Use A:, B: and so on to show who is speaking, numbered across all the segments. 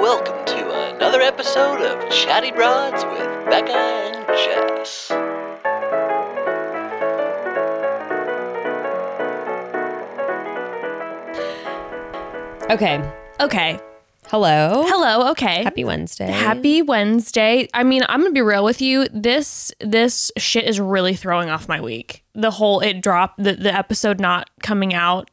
A: welcome to another episode of Chatty Broads with Becca and Jess.
B: Okay.
C: Hello.
B: Okay.
C: Happy Wednesday.
B: Happy Wednesday. I mean, I'm gonna be real with you. This shit is really throwing off my week. It dropped the episode not coming out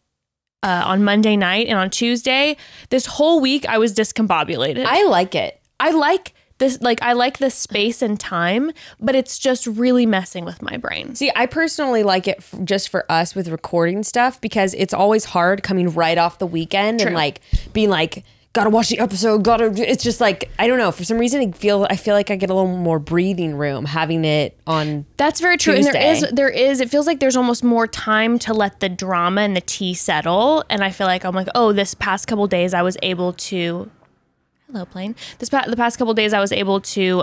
B: on Monday night and on Tuesday. This whole week I was discombobulated.
C: I like it.
B: I like this. Like I like the space and time, but it's just really messing with my brain.
C: See, I personally like it just for us with recording stuff because it's always hard coming right off the weekend and like being like, gotta watch the episode, it's just like, I don't know, for some reason I feel like I get a little more breathing room having it on
B: That's very true.
C: Tuesday.
B: And it feels like there's almost more time to let the drama and the tea settle. And I feel like I'm like, oh, this past couple days I was able to, hello plane. The past couple days I was able to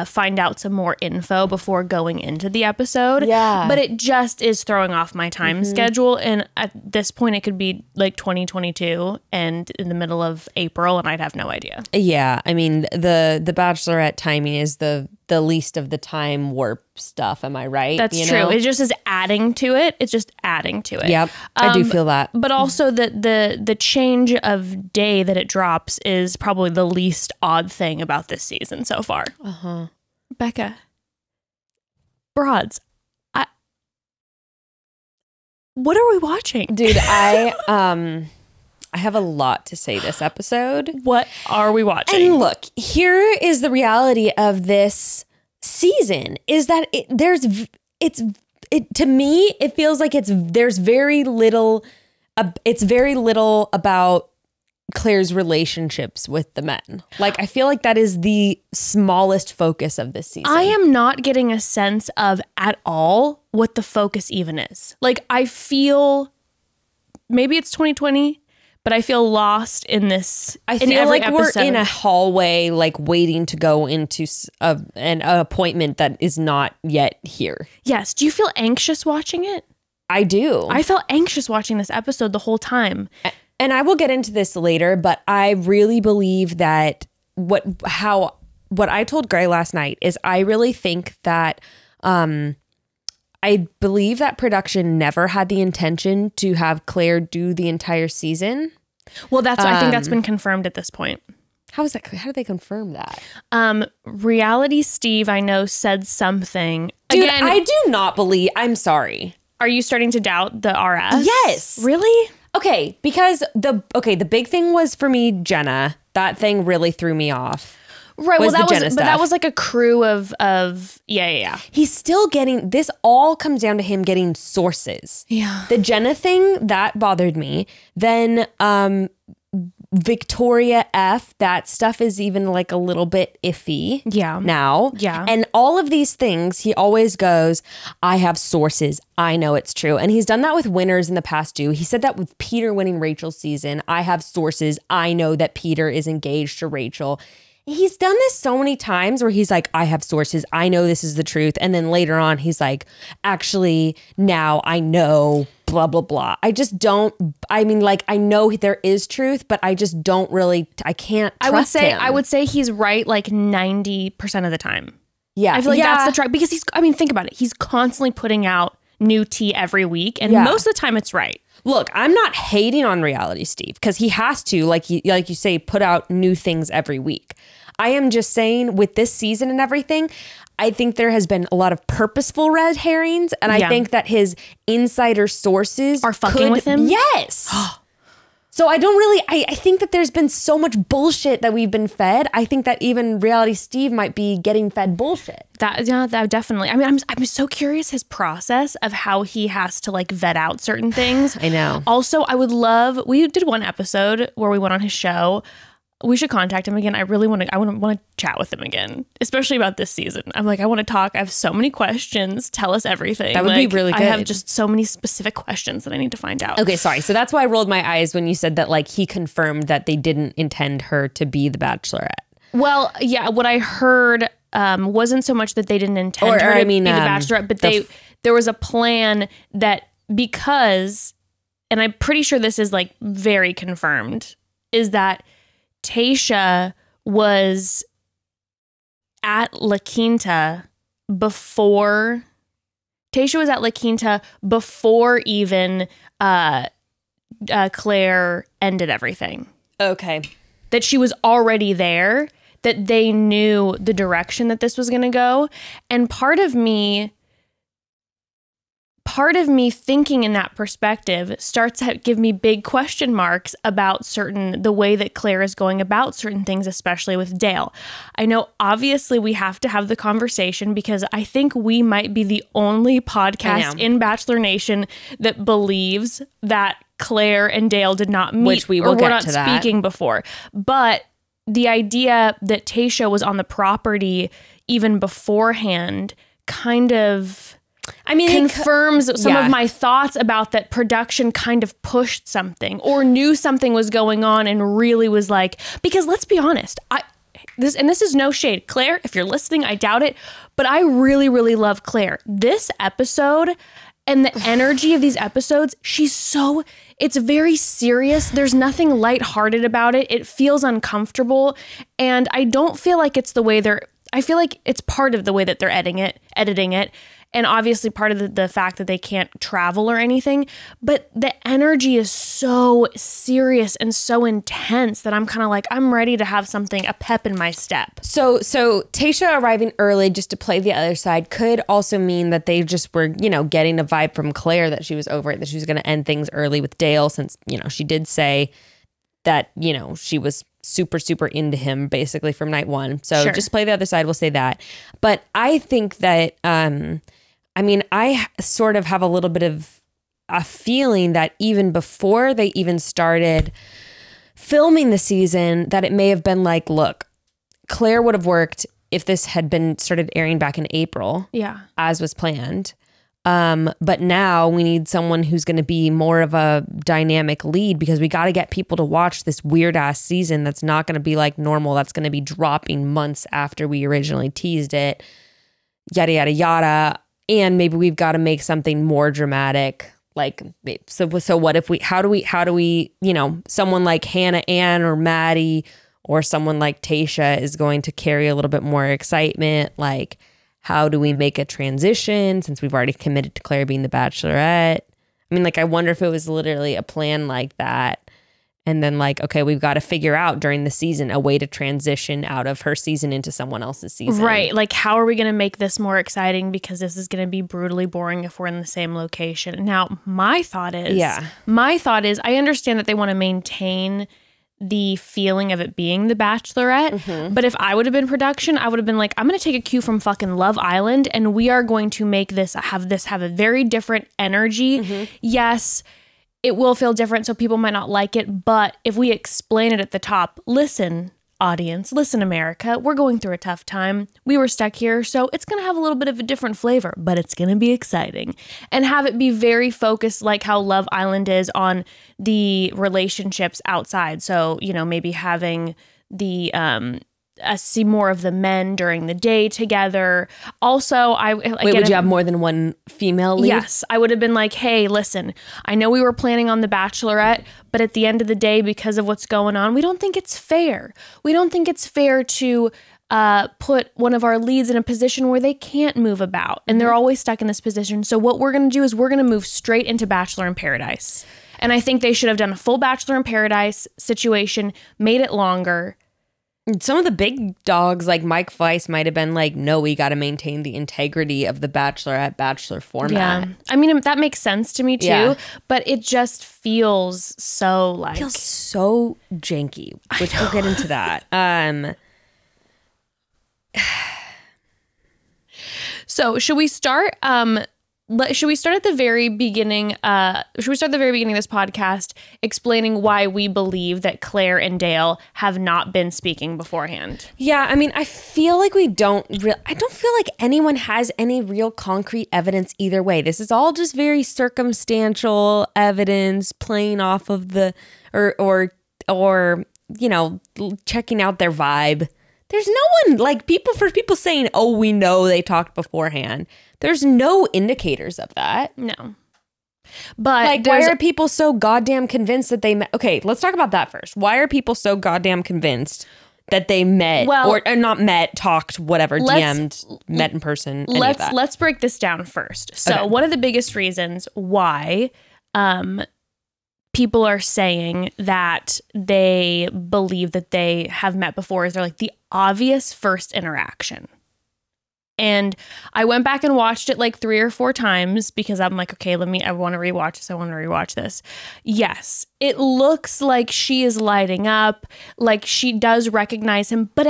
B: find out some more info before going into the episode.
C: Yeah.
B: But it just is throwing off my time schedule. And at this point, it could be like 2022 and in the middle of April, and I'd have no idea.
C: Yeah, I mean, the Bachelorette timing is the least of the time warp stuff. Am I right?
B: That's true. It just is adding to it. It's just adding to it.
C: Yep, I do feel that.
B: But also the change of day that it drops is probably the least odd thing about this season so far. Becca, broads, what are we watching?
C: Dude, I have a lot to say this episode.
B: What are we watching?
C: And look, here is the reality of this season is that to me, it feels like there's very little, it's very little about Claire's relationships with the men. Like, I feel like that is the smallest focus of this season.
B: I am not getting a sense of at all what the focus even is. Like, I feel, maybe it's 2020, but I feel lost in this.
C: I feel like we're in a hallway, like waiting to go into an appointment that is not yet here.
B: Yes. Do you feel anxious watching it?
C: I do.
B: I felt anxious watching this episode the whole time.
C: And I will get into this later, but I really believe that what I told Gray last night is I really think that I believe that production never had the intention to have Claire do the entire season.
B: Well, I think that's been confirmed at this point.
C: How is that? How do they confirm that?
B: Reality Steve, I know, said something.
C: Dude,
B: Again,
C: I do not believe. I'm sorry.
B: Are you starting to doubt the RS?
C: Yes.
B: Really?
C: Okay, because the big thing was for me, Jenna. That thing really threw me off.
B: Right. Well,
C: but
B: that was like a crew of yeah.
C: He's still getting, this all comes down to him getting sources.
B: Yeah.
C: The Jenna thing, that bothered me. Then Victoria F, that stuff is even like a little bit iffy.
B: Yeah.
C: Now.
B: Yeah.
C: And all of these things, he always goes, I have sources. I know it's true. And he's done that with winners in the past too. He said that with Peter winning Rachel's season. I have sources. I know that Peter is engaged to Rachel. He's done this so many times where he's like, I have sources. I know this is the truth. And then later on, he's like, actually, now I know, blah, blah, blah. I just don't, I mean, like, I know there is truth, but I just don't really, I can't trust him.
B: I would say he's right like 90% of the time.
C: Yeah.
B: I feel like that's the track because think about it. He's constantly putting out new tea every week. And most of the time it's right.
C: Look, I'm not hating on Reality Steve because he has to, like you say, put out new things every week. I am just saying with this season and everything, I think there has been a lot of purposeful red herrings. And I think that his insider sources
B: are fucking with him.
C: Yes. So I don't really, I think that there's been so much bullshit that we've been fed. I think that even Reality Steve might be getting fed bullshit.
B: That definitely. I mean, I'm so curious his process of how he has to like vet out certain things.
C: I know.
B: Also, we did one episode where we went on his show. We should contact him again. I really want to chat with him again, especially about this season. I'm like, I want to talk. I have so many questions. Tell us everything.
C: That would be really good.
B: I have just so many specific questions that I need to find out.
C: Okay, sorry. So that's why I rolled my eyes when you said that like he confirmed that they didn't intend her to be the Bachelorette.
B: Well, yeah, what I heard wasn't so much that they didn't intend her to be the Bachelorette, but there was a plan that because, and I'm pretty sure this is like very confirmed, is that Tayshia was at La Quinta before even Claire ended everything.
C: Okay.
B: That she was already there, that they knew the direction that this was going to go. And part of me thinking in that perspective starts to give me big question marks about the way that Claire is going about certain things, especially with Dale. I know obviously we have to have the conversation because I think we might be the only podcast in Bachelor Nation that believes that Claire and Dale did not meet,
C: which we will
B: were
C: get
B: not
C: to that.
B: speaking before. But the idea that Tayshia was on the property even beforehand kind of confirms some of my thoughts about that production kind of pushed something or knew something was going on and really was like, because let's be honest, this is no shade. Claire, if you're listening, I doubt it, but I really, really love Claire. This episode and the energy of these episodes, it's very serious. There's nothing lighthearted about it. It feels uncomfortable. And I don't feel like it's the way I feel like it's part of the way that they're editing it. And obviously part of the fact that they can't travel or anything, but the energy is so serious and so intense that I'm kind of like, I'm ready to have a pep in my step.
C: So Tayshia arriving early just to play the other side could also mean that they just were, getting a vibe from Claire that she was over it, that she was going to end things early with Dale since, she did say that, she was super, super into him basically from night one. So just play the other side. We'll say that. But I think that, I sort of have a little bit of a feeling that even before they even started filming the season, that it may have been like, look, Claire would have worked if this had been started airing back in April, as was planned. But now we need someone who's going to be more of a dynamic lead because we got to get people to watch this weird ass season that's not going to be like normal. That's going to be dropping months after we originally teased it, yada, yada, yada. And maybe we've got to make something more dramatic. Like, so what if how do we, someone like Hannah Ann or Maddie or someone like Tayshia is going to carry a little bit more excitement. Like, how do we make a transition since we've already committed to Claire being the Bachelorette? I wonder if it was literally a plan like that. And then okay, we've got to figure out during the season a way to transition out of her season into someone else's season.
B: Right. Like, how are we going to make this more exciting? Because this is going to be brutally boring if we're in the same location. Now, my thought is, I understand that they want to maintain the feeling of it being the Bachelorette. But if I would have been production, I would have been like, I'm going to take a cue from fucking Love Island and we are going to make this have a very different energy. Yes, it will feel different, so people might not like it. But if we explain it at the top, listen, audience, listen, America, we're going through a tough time. We were stuck here, so it's going to have a little bit of a different flavor, but it's going to be exciting. And have it be very focused like how Love Island is on the relationships outside. So, maybe having the see more of the men during the day together. Also, would you
C: have more than one female lead?
B: Yes, I would have been like, hey, listen, I know we were planning on the Bachelorette, but at the end of the day, because of what's going on, we don't think it's fair. We don't think it's fair to put one of our leads in a position where they can't move about and they're always stuck in this position. So what we're going to do is we're going to move straight into Bachelor in Paradise. And I think they should have done a full Bachelor in Paradise situation, made it longer.
C: Some of the big dogs like Mike Weiss might have been like, no, we got to maintain the integrity of the Bachelorette Bachelor format.
B: Yeah. That makes sense to me too, but it just feels so
C: feels so janky, which we'll get into that.
B: So should we start Should we start at the very beginning? Should we start at the very beginning of this podcast explaining why we believe that Claire and Dale have not been speaking beforehand?
C: Yeah, I mean, I feel like I don't feel like anyone has any real concrete evidence either way. This is all just very circumstantial evidence playing off of the or you know, checking out their vibe. There's no one like people saying, "Oh, we know they talked beforehand." There's no indicators of that.
B: No. But
C: Like, why are people so goddamn convinced that they met? Okay, let's talk about that first. Why are people so goddamn convinced that they met, or not met, talked, whatever, DM'd, met in person?
B: Let's break this down first. So one of the biggest reasons why people are saying that they believe that they have met before is they're like the obvious first interaction. And I went back and watched it like 3 or 4 times because I'm like, okay, I want to rewatch this. Yes, it looks like she is lighting up, like she does recognize him, but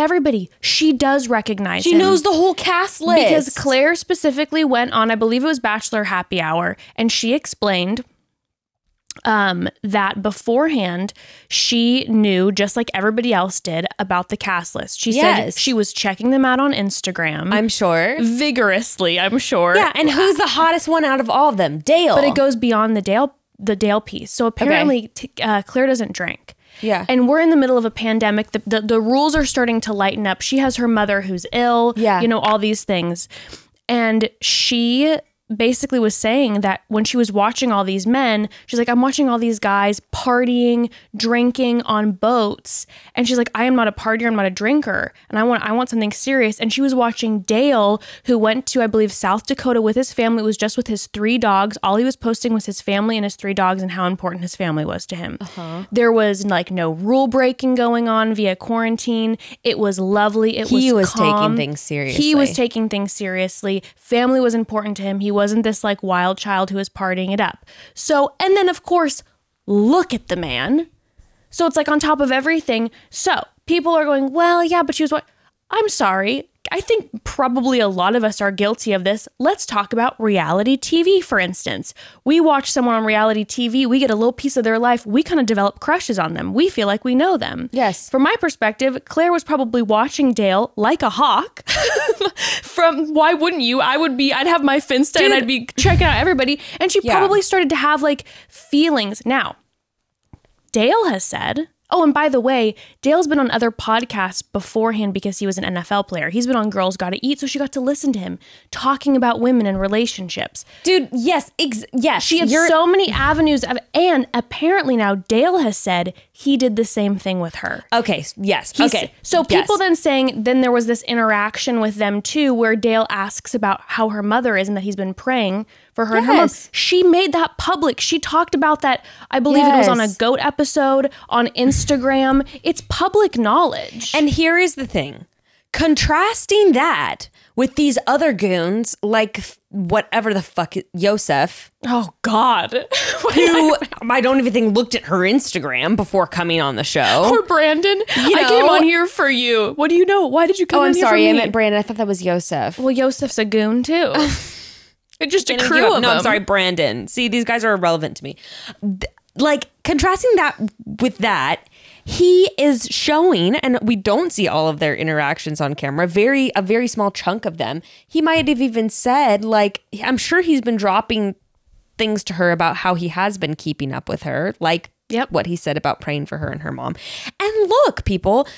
B: she does recognize him.
C: She knows the whole cast list.
B: Because Claire specifically went on, I believe it was Bachelor Happy Hour, and she explained that beforehand she knew, just like everybody else did, about the cast list. She said she was checking them out on Instagram.
C: I'm sure.
B: Vigorously, I'm sure.
C: Yeah, and who's the hottest one out of all of them? Dale.
B: But it goes beyond the Dale piece. So apparently Claire doesn't drink.
C: Yeah.
B: And we're in the middle of a pandemic. The rules are starting to lighten up. She has her mother who's ill.
C: Yeah.
B: You know, all these things. And she basically was saying that when she was watching all these men, she's like, I'm watching all these guys partying, drinking on boats. And she's like, I am not a partier, I'm not a drinker. And I want something serious. And she was watching Dale, who went to, I believe, South Dakota with his family. It was just with his 3 dogs. All he was posting was his family and his 3 dogs and how important his family was to him. There was like no rule breaking going on via quarantine. It was lovely. He was calm.
C: Taking things seriously.
B: He was taking things seriously. Family was important to him. He wasn't this like wild child who was partying it up. So, and then of course, look at the man. So it's like on top of everything. So people are going, well, yeah, but she was what? I'm sorry. I think probably a lot of us are guilty of this. Let's talk about reality TV, for instance. We watch someone on reality TV, we get a little piece of their life, we kind of develop crushes on them. We feel like we know them.
C: Yes.
B: From my perspective, Claire was probably watching Dale like a hawk. Why wouldn't you? I'd have my Finsta and I'd be checking out everybody. And she probably started to have like feelings. Now, Dale has said, oh, and by the way, Dale's been on other podcasts beforehand because he was an NFL player. He's been on Girls Gotta Eat, so she got to listen to him talking about women and relationships.
C: Dude, yes, yes.
B: She had so many avenues and apparently now Dale has said he did the same thing with her.
C: Okay, yes,
B: So people then saying, then there was this interaction with them too, where Dale asks about how her mother is and that he's been praying for her and her mom. She made that public. She talked about that. I believe it was on a GOAT episode on Instagram. It's public knowledge.
C: And here is the thing. Contrasting that with these other goons, like whatever the fuck, Yosef.
B: Oh, God.
C: Who I don't even think looked at her Instagram before coming on the show.
B: Or Brandon. I came on here for you. What do you know? Why did you come on here for me?
C: Oh, I'm sorry. I meant Brandon. I thought that was Yosef.
B: Well, Yosef's a goon, too. Just a crew of them.
C: No, I'm sorry, Brandon. See, these guys are irrelevant to me. Like, contrasting that with that, he is showing, and we don't see all of their interactions on camera, a very small chunk of them. He might have even said, like, I'm sure he's been dropping things to her about how he has been keeping up with her, like what he said about praying for her and her mom. And look, people,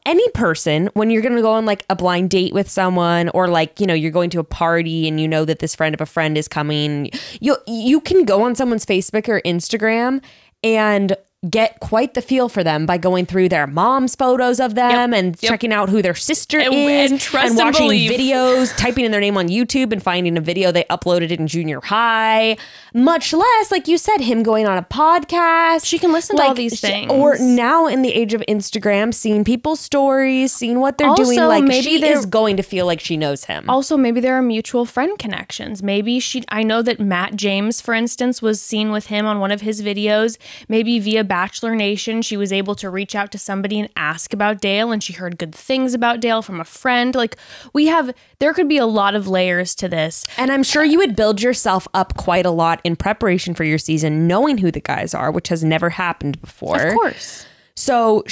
C: any person, when you're going to go on like a blind date with someone, or like, you're going to a party and you know that this friend of a friend is coming, you can go on someone's Facebook or Instagram and get quite the feel for them by going through their mom's photos of them and checking out who their sister is and watching videos, typing in their name on YouTube and finding a video they uploaded in junior high. Much less, like you said, him going on a podcast.
B: She can listen to all these things.
C: Or now in the age of Instagram, seeing people's stories, seeing what they're doing. Like, maybe she is going to feel like she knows him.
B: Also, maybe there are mutual friend connections. Maybe I know that Matt James, for instance, was seen with him on one of his videos. Maybe via Bachelor Nation, she was able to reach out to somebody and ask about Dale, and she heard good things about Dale from a friend. Like, there could be a lot of layers to this.
C: And I'm sure you would build yourself up quite a lot in preparation for your season, knowing who the guys are, which has never happened before.
B: Of course.
C: So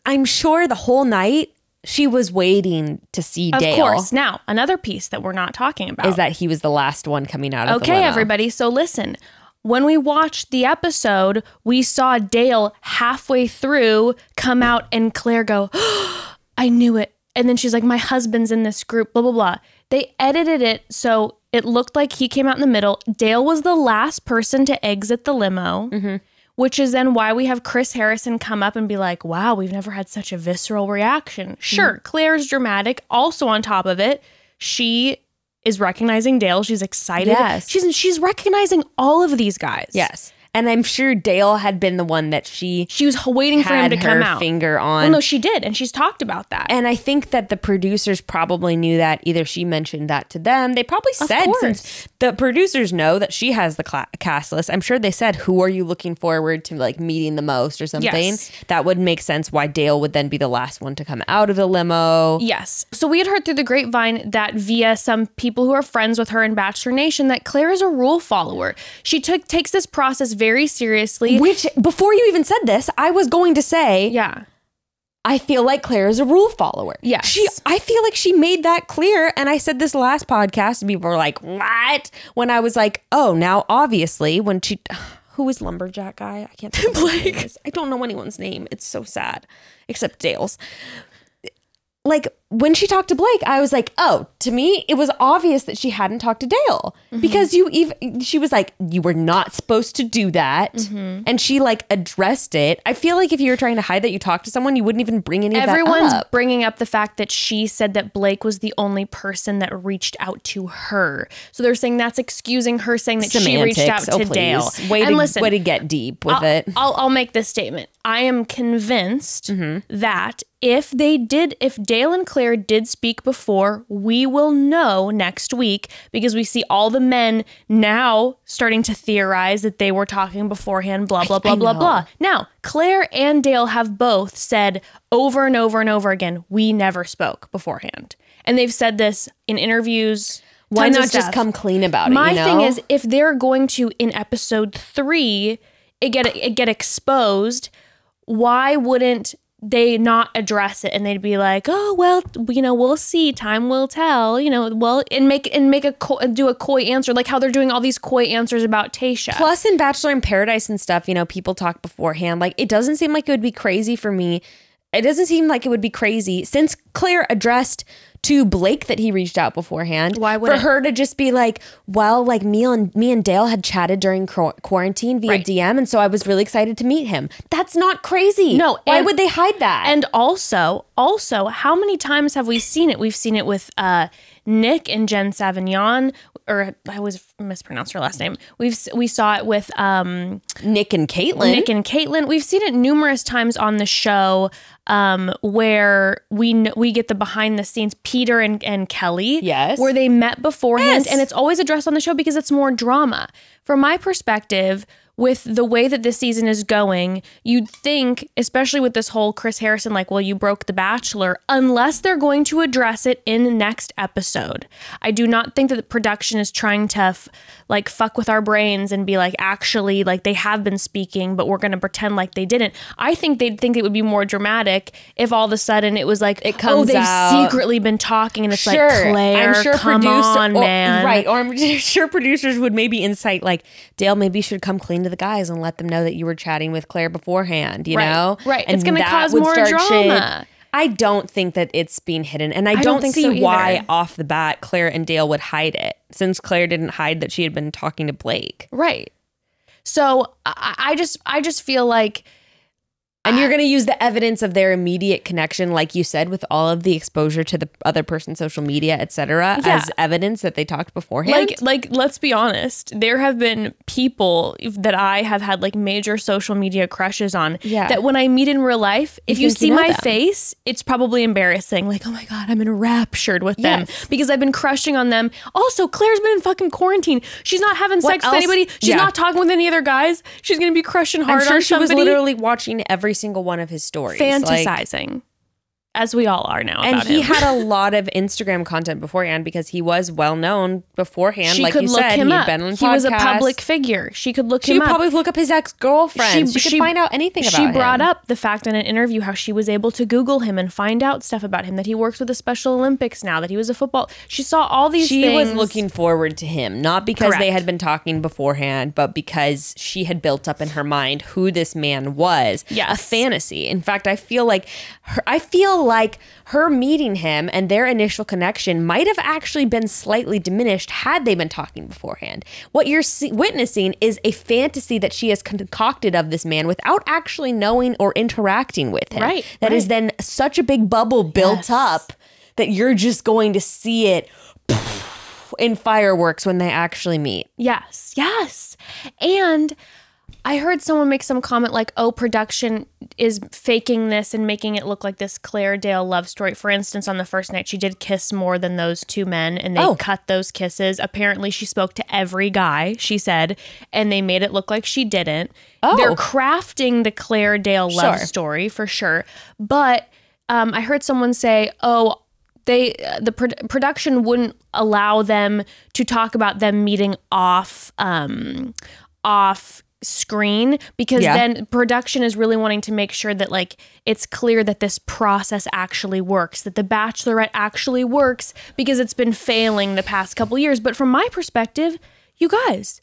C: I'm sure the whole night, she was waiting to see Dale.
B: Of course. Now, another piece that we're not talking about
C: is that he was the last one coming out of the limo.
B: Okay, everybody. So listen. When we watched the episode, we saw Dale halfway through come out and Claire go, oh, I knew it. And then she's like, my husband's in this group, blah, blah, blah. They edited it so it looked like he came out in the middle. Dale was the last person to exit the limo, which is then why we have Chris Harrison come up and be like, wow, we've never had such a visceral reaction. Sure, Claire's dramatic. Also on top of it, she is recognizing Dale. She's excited.
C: Yes.
B: She's recognizing all of these guys.
C: Yes. And I'm sure Dale had been the one that she
B: was waiting for him to come out.
C: Finger on.
B: Well, no, she did, and she's talked about that.
C: And I think that the producers probably knew that. Either she mentioned that to them. They probably said, since the producers know that she has the cast list, I'm sure they said, who are you looking forward to like meeting the most or something?
B: Yes.
C: That would make sense why Dale would then be the last one to come out of the limo.
B: Yes. So we had heard through the grapevine that via some people who are friends with her in Bachelor Nation that Claire is a rule follower. She takes this process very seriously.
C: Which, before you even said this, I was going to say,
B: yeah,
C: I feel like Claire is a rule follower.
B: Yes.
C: I feel like she made that clear. And I said this last podcast and people were like, what? When I was like, oh, now obviously when she, who is Lumberjack guy? I can't think of his name. I don't know anyone's name. It's so sad, except Dale's. Like when she talked to Blake, I was like, oh, to me, it was obvious that she hadn't talked to Dale because she was like, you were not supposed to do that. And she like addressed it. I feel like if you were trying to hide that you talked to someone, you wouldn't even bring any of that up.
B: Everyone's bringing up the fact that she said that Blake was the only person that reached out to her. So they're saying that's excusing her saying that she reached out to Dale.
C: Way to get deep with it.
B: I'll make this statement. I am convinced that if Dale and Claire did speak before, we will know next week because we see all the men now starting to theorize that they were talking beforehand, blah, blah, blah, blah, blah. Now, Claire and Dale have both said over and over and over again, we never spoke beforehand. And they've said this in interviews.
C: Why not just come clean about it?
B: My thing is, if they're going to, in episode 3, it get exposed, why wouldn't they not address it and they'd be like, oh, well, we'll see, time will tell, do a coy answer, like how they're doing all these coy answers about Tayshia.
C: Plus in Bachelor in Paradise and stuff, people talk beforehand. Like it doesn't seem like it would be crazy for me. It doesn't seem like it would be crazy since Claire addressed to Blake that he reached out beforehand.
B: Why would
C: for her to just be like, well, like me and Dale had chatted during quarantine via DM, and so I was really excited to meet him. That's not crazy.
B: No,
C: why would they hide that?
B: And also, how many times have we seen it? We've seen it with Nick and Jen Savignon, or I always mispronounce her last name. We saw it with
C: Nick and Caitlin.
B: We've seen it numerous times on the show where we get the behind the scenes, Peter and Kelly,
C: yes,
B: where they met beforehand,
C: yes,
B: and it's always addressed on the show because it's more drama. From my perspective, with the way that this season is going, you'd think, especially with this whole Chris Harrison, like, well, you broke The Bachelor, unless they're going to address it in the next episode. I do not think that the production is trying to fuck with our brains and be like, actually, like they have been speaking, but we're going to pretend like they didn't. I think they'd think it would be more dramatic if all of a sudden it was like,
C: it comes
B: they've
C: out.
B: Secretly been talking, and it's
C: sure,
B: like, Claire,
C: I'm sure
B: come on, man.
C: Right, or I'm sure producers would maybe incite like, Dale maybe should come clean to the guys and let them know that you were chatting with Claire beforehand, you know?
B: Right.
C: And
B: it's going to cause more drama.
C: I don't think that it's being hidden. And I don't see
B: so
C: why off the bat Claire and Dale would hide it, since Claire didn't hide that she had been talking to Blake.
B: Right. So I just feel like...
C: And you're going to use the evidence of their immediate connection, like you said, with all of the exposure to the other person's social media, etc., as evidence that they talked beforehand.
B: Like, let's be honest. There have been people that I have had like major social media crushes on.
C: Yeah.
B: That when I meet in real life, if you see my face, it's probably embarrassing. Like, oh my God, I'm enraptured with them because I've been crushing on them. Also, Claire's been in fucking quarantine. She's not having sex with anybody. She's not talking with any other guys. She's gonna be crushing hard on somebody.
C: She was literally watching every single one of his stories,
B: fantasizing, as we all are now.
C: And
B: about
C: he
B: him.
C: had a lot of Instagram content beforehand because he was well known beforehand.
B: She
C: like
B: could
C: you
B: look
C: said,
B: him
C: he
B: up.
C: had been on podcasts.
B: He was a public figure. She could look him up.
C: She could probably look up his ex-girlfriend. She could find out anything about him.
B: She brought up the fact in an interview how she was able to Google him and find out stuff about him, that he works with the Special Olympics now, that he was a football. She saw all these things.
C: She was looking forward to him, not because they had been talking beforehand, but because she had built up in her mind who this man was.
B: Yes.
C: A fantasy. In fact, I feel like her meeting him and their initial connection might have actually been slightly diminished had they been talking beforehand. What you're witnessing is a fantasy that she has concocted of this man without actually knowing or interacting with him.
B: Right.
C: That is then such a big bubble built up that you're just going to see it in fireworks when they actually meet.
B: Yes. And I heard someone make some comment like, oh, production is faking this and making it look like this Clare Dale love story. For instance, on the first night, she did kiss more than those two men and they cut those kisses. Apparently, she spoke to every guy, she said, and they made it look like she didn't. They're crafting the Clare Dale love story for sure. But I heard someone say, oh, production wouldn't allow them to talk about them meeting off screen because then production is really wanting to make sure that like it's clear that this process actually works, that the Bachelorette actually works because it's been failing the past couple years. But from my perspective, you guys,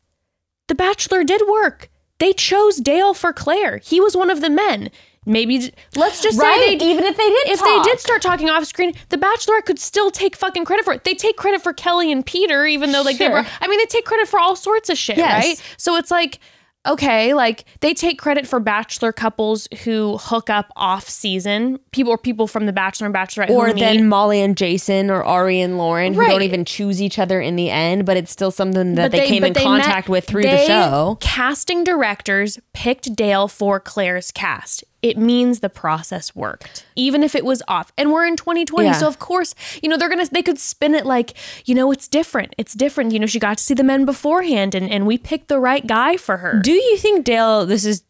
B: the Bachelor did work. They chose Dale for Clare. He was one of the men. Maybe let's just say
C: even if they
B: did start talking off screen, the Bachelorette could still take fucking credit for it. They take credit for Kelly and Peter, even though like they take credit for all sorts of shit, right? So it's like, okay, like they take credit for Bachelor couples who hook up off season, people from the Bachelor and Bachelorette,
C: or then Molly and Jason or Ari and Lauren who don't even choose each other in the end, but it's still something that they came in contact with through the show. Casting directors picked Dale for Clare's cast. It means the process worked, even if it was off. And we're in 2020. So of course, they could spin it like, it's different. It's different. She got to see the men beforehand and we picked the right guy for her. Do you think Dale, this is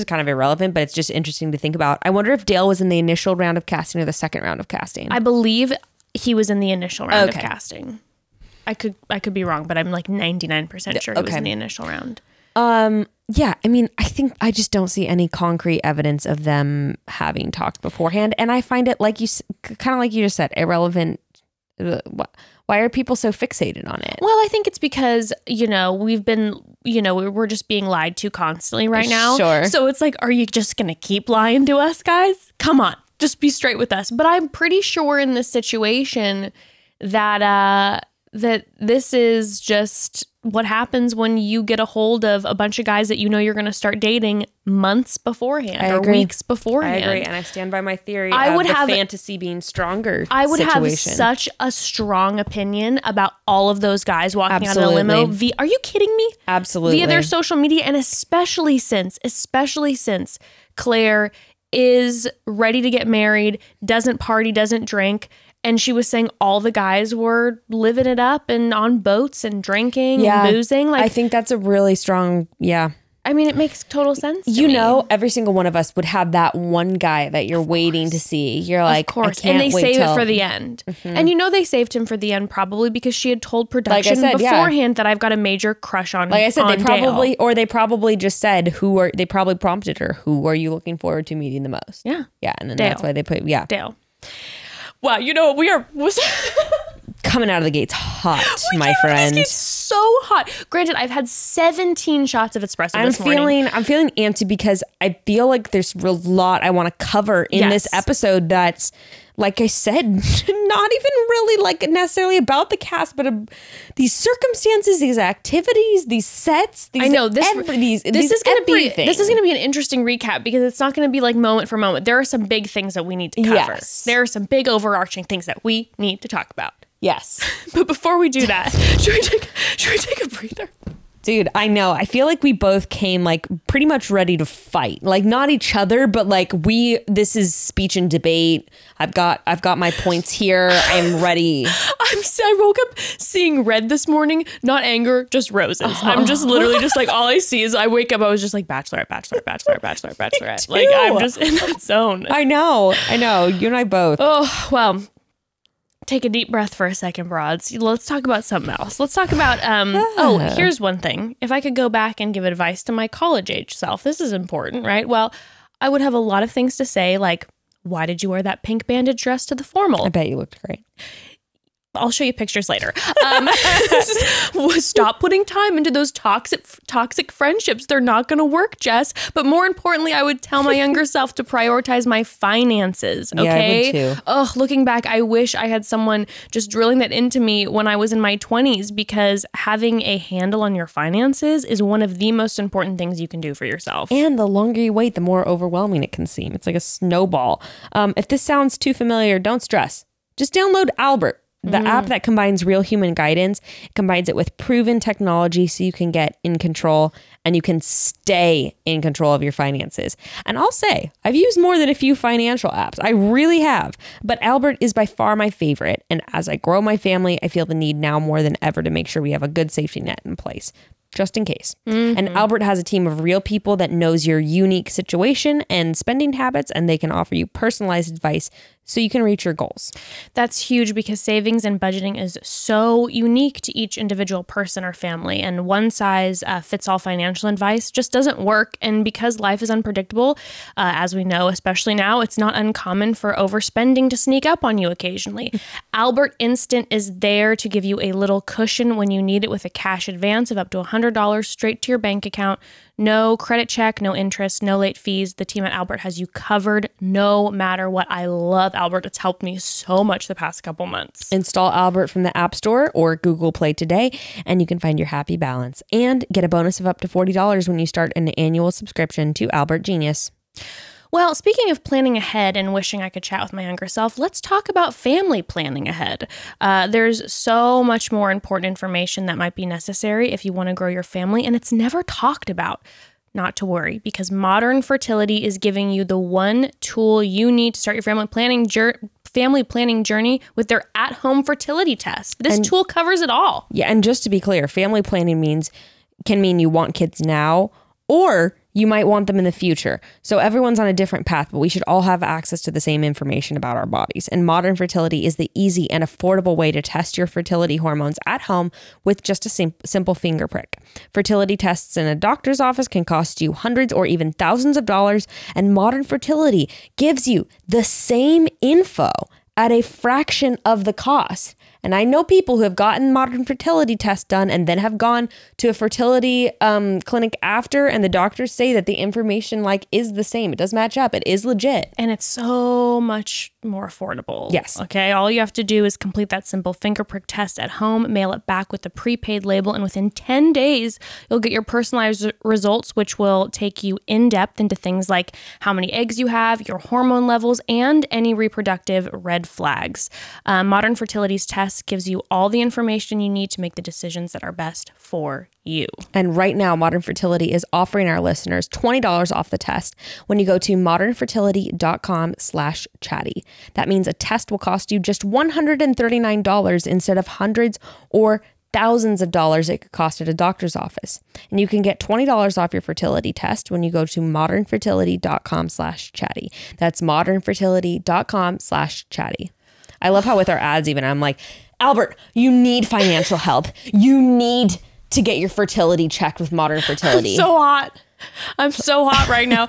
C: kind of irrelevant, but it's just interesting to think about. I wonder if Dale was in the initial round of casting or the second round of casting. I believe he was in the initial round of casting. I could be wrong, but I'm like 99% sure he was in the initial round. Yeah, I mean, I just don't see any concrete evidence of them having talked beforehand. And I find it, like you just said, irrelevant. Why are people so fixated on it? Well, I think it's because, we've been, we're just being lied to constantly right now. Sure. So it's like, are you just going to keep lying to us, guys? Come on, just be straight with us. But I'm pretty sure in this situation that this is just what happens when you get a hold of a bunch of guys that you're going to start dating months beforehand or weeks beforehand. I agree, and I stand by my theory of the fantasy being stronger. I would have such a strong opinion about all of those guys walking out of the limo. Are you kidding me? Absolutely. Via their social media, and especially since Clare is ready to get married, doesn't party, doesn't drink. And she was saying all the guys were living it up and on boats and drinking and boozing. Like, I think that's a really strong, I mean, it makes total sense to me. Every single one of us would have that one guy that you're waiting to see. You're like, of course. And they save it for the end. Mm-hmm. And they saved him for the end probably because she had told production beforehand that I've got a major crush on Like I said, they probably just said, they probably prompted her, who are you looking forward to meeting the most? Yeah. Yeah. And then that's why they put, Dale. Wow, we are coming out of the gates hot, my friend. It's so hot. Granted, I've had 17 shots of espresso this morning. I'm feeling antsy because I feel like there's a lot I want to cover in this episode that's, like I said, not even really like necessarily about the cast, but these circumstances, these activities, these sets. This is going to be an interesting recap because it's not going to be like moment for moment. There are some big things that we need to cover. Yes. There are some big overarching things that we need to talk about. Yes. But before we do that, should we take a breather? Dude, I know. I feel like we both came like pretty much ready to fight. Like not each other, but like this is speech and debate. I've got my points here. I'm ready. I woke up seeing red this morning, not anger, just roses. I'm just literally just like, all I see is I wake up, I was just like Bachelorette. Like I'm just in that zone. I know. You and I both. Oh, well. Take a deep breath for a second, broads. Let's talk about something else. Let's talk about, here's one thing. If I could go back and give advice to my college age self, this is important, right? Well, I would have a lot of things to say, like, why did you wear that pink bandage dress to the formal? I bet you looked great.
B: I'll show you pictures later. Stop putting time into those toxic friendships. They're not going to work, Jess. But more importantly, I would tell my younger self to prioritize my finances. Okay.
C: Yeah, I would too.
B: Oh, looking back, I wish I had someone just drilling that into me when I was in my 20s, because having a handle on your finances is one of the most important things you can do for yourself.
C: And the longer you wait, the more overwhelming it can seem. It's like a snowball. If this sounds too familiar, don't stress. Just download Albert, the app that combines real human guidance, combines it with proven technology so you can get in control and you can stay in control of your finances. And I'll say, I've used more than a few financial apps. I really have. But Albert is by far my favorite. And as I grow my family, I feel the need now more than ever to make sure we have a good safety net in place, just in case. And Albert has a team of real people that knows your unique situation and spending habits, and they can offer you personalized advice so you can reach your goals.
B: That's huge, because savings and budgeting is so unique to each individual person or family, and one size fits all financial advice just doesn't work. And because life is unpredictable, as we know, especially now, it's not uncommon for overspending to sneak up on you occasionally. Albert Instant is there to give you a little cushion when you need it, with a cash advance of up to $100 straight to your bank account. No credit check, no interest, no late fees. The team at Albert has you covered no matter what. I love Albert. It's helped me so much the past couple months.
C: Install Albert from the App Store or Google Play today, and you can find your happy balance and get a bonus of up to $40 when you start an annual subscription to Albert Genius.
B: Well, speaking of planning ahead and wishing I could chat with my younger self, let's talk about family planning ahead. There's so much more important information that might be necessary if you want to grow your family, and it's never talked about. Not to worry, because Modern Fertility is giving you the one tool you need to start your family planning journey with their at-home fertility test. This tool covers it all.
C: Yeah, and just to be clear, family planning can mean you want kids now, or you might want them in the future. So everyone's on a different path, but we should all have access to the same information about our bodies. And Modern Fertility is the easy and affordable way to test your fertility hormones at home with just a simple finger prick. Fertility tests in a doctor's office can cost you hundreds or even thousands of dollars, and Modern Fertility gives you the same info at a fraction of the cost. And I know people who have gotten Modern Fertility tests done and then have gone to a fertility clinic after, and the doctors say that the information is the same. It does match up. It is legit.
B: And it's so much more affordable.
C: Yes.
B: Okay. All you have to do is complete that simple finger prick test at home, mail it back with the prepaid label, and within 10 days, you'll get your personalized results, which will take you in depth into things like how many eggs you have, your hormone levels, and any reproductive red flags. Modern Fertility's test gives you all the information you need to make the decisions that are best for you.
C: And right now, Modern Fertility is offering our listeners $20 off the test when you go to modernfertility.com/chatty. That means a test will cost you just $139 instead of hundreds or thousands of dollars it could cost at a doctor's office. And you can get $20 off your fertility test when you go to modernfertility.com/chatty. That's modernfertility.com/chatty. I love how with our ads, even I'm like, Albert, you need financial help. You need to get your fertility checked with Modern Fertility.
B: So hot. I'm so hot right now.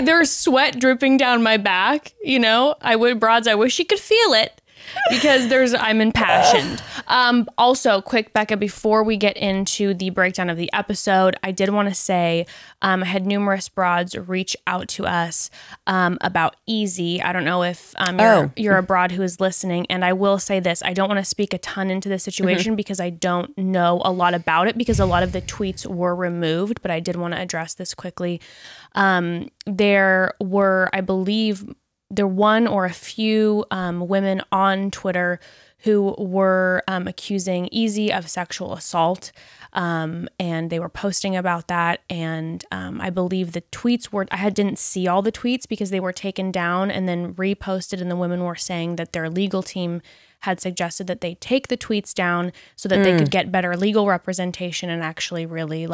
B: There's sweat dripping down my back. You know, I wish you could feel it, because I'm impassioned. Also, quick, Becca, before we get into the breakdown of the episode, I did want to say I had numerous broads reach out to us about Easy. I don't know if you're a broad who is listening, and I will say this. I don't want to speak a ton into the situation because I don't know a lot about it, because a lot of the tweets were removed, but I did want to address this quickly. There were, I believe, one or a few women on Twitter who were accusing Easy of sexual assault, and they were posting about that. And I believe the tweets didn't see all the tweets because they were taken down and then reposted, and the women were saying that their legal team had suggested that they take the tweets down so that they could get better legal representation and actually really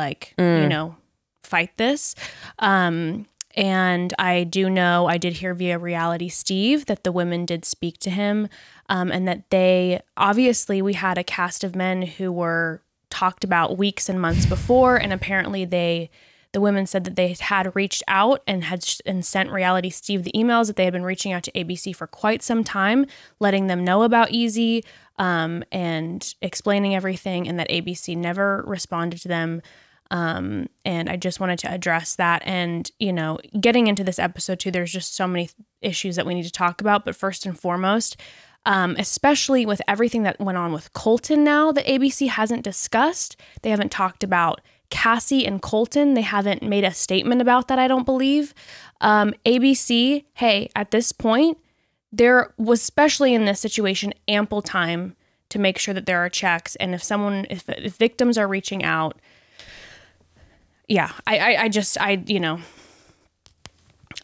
B: fight this. And I did hear via Reality Steve that the women did speak to him, and that we had a cast of men who were talked about weeks and months before, and apparently they the women said that they had reached out and and sent Reality Steve the emails that they had been reaching out to ABC for quite some time, letting them know about Easy and explaining everything, and that ABC never responded to them. And I just wanted to address that. And, you know, getting into this episode too, there's just so many issues that we need to talk about. But first and foremost, especially with everything that went on with Colton now that ABC hasn't discussed, they haven't talked about Cassie and Colton. They haven't made a statement about that, I don't believe. ABC, hey, at this point, there was, especially in this situation, ample time to make sure that there are checks. And if victims are reaching out, yeah, I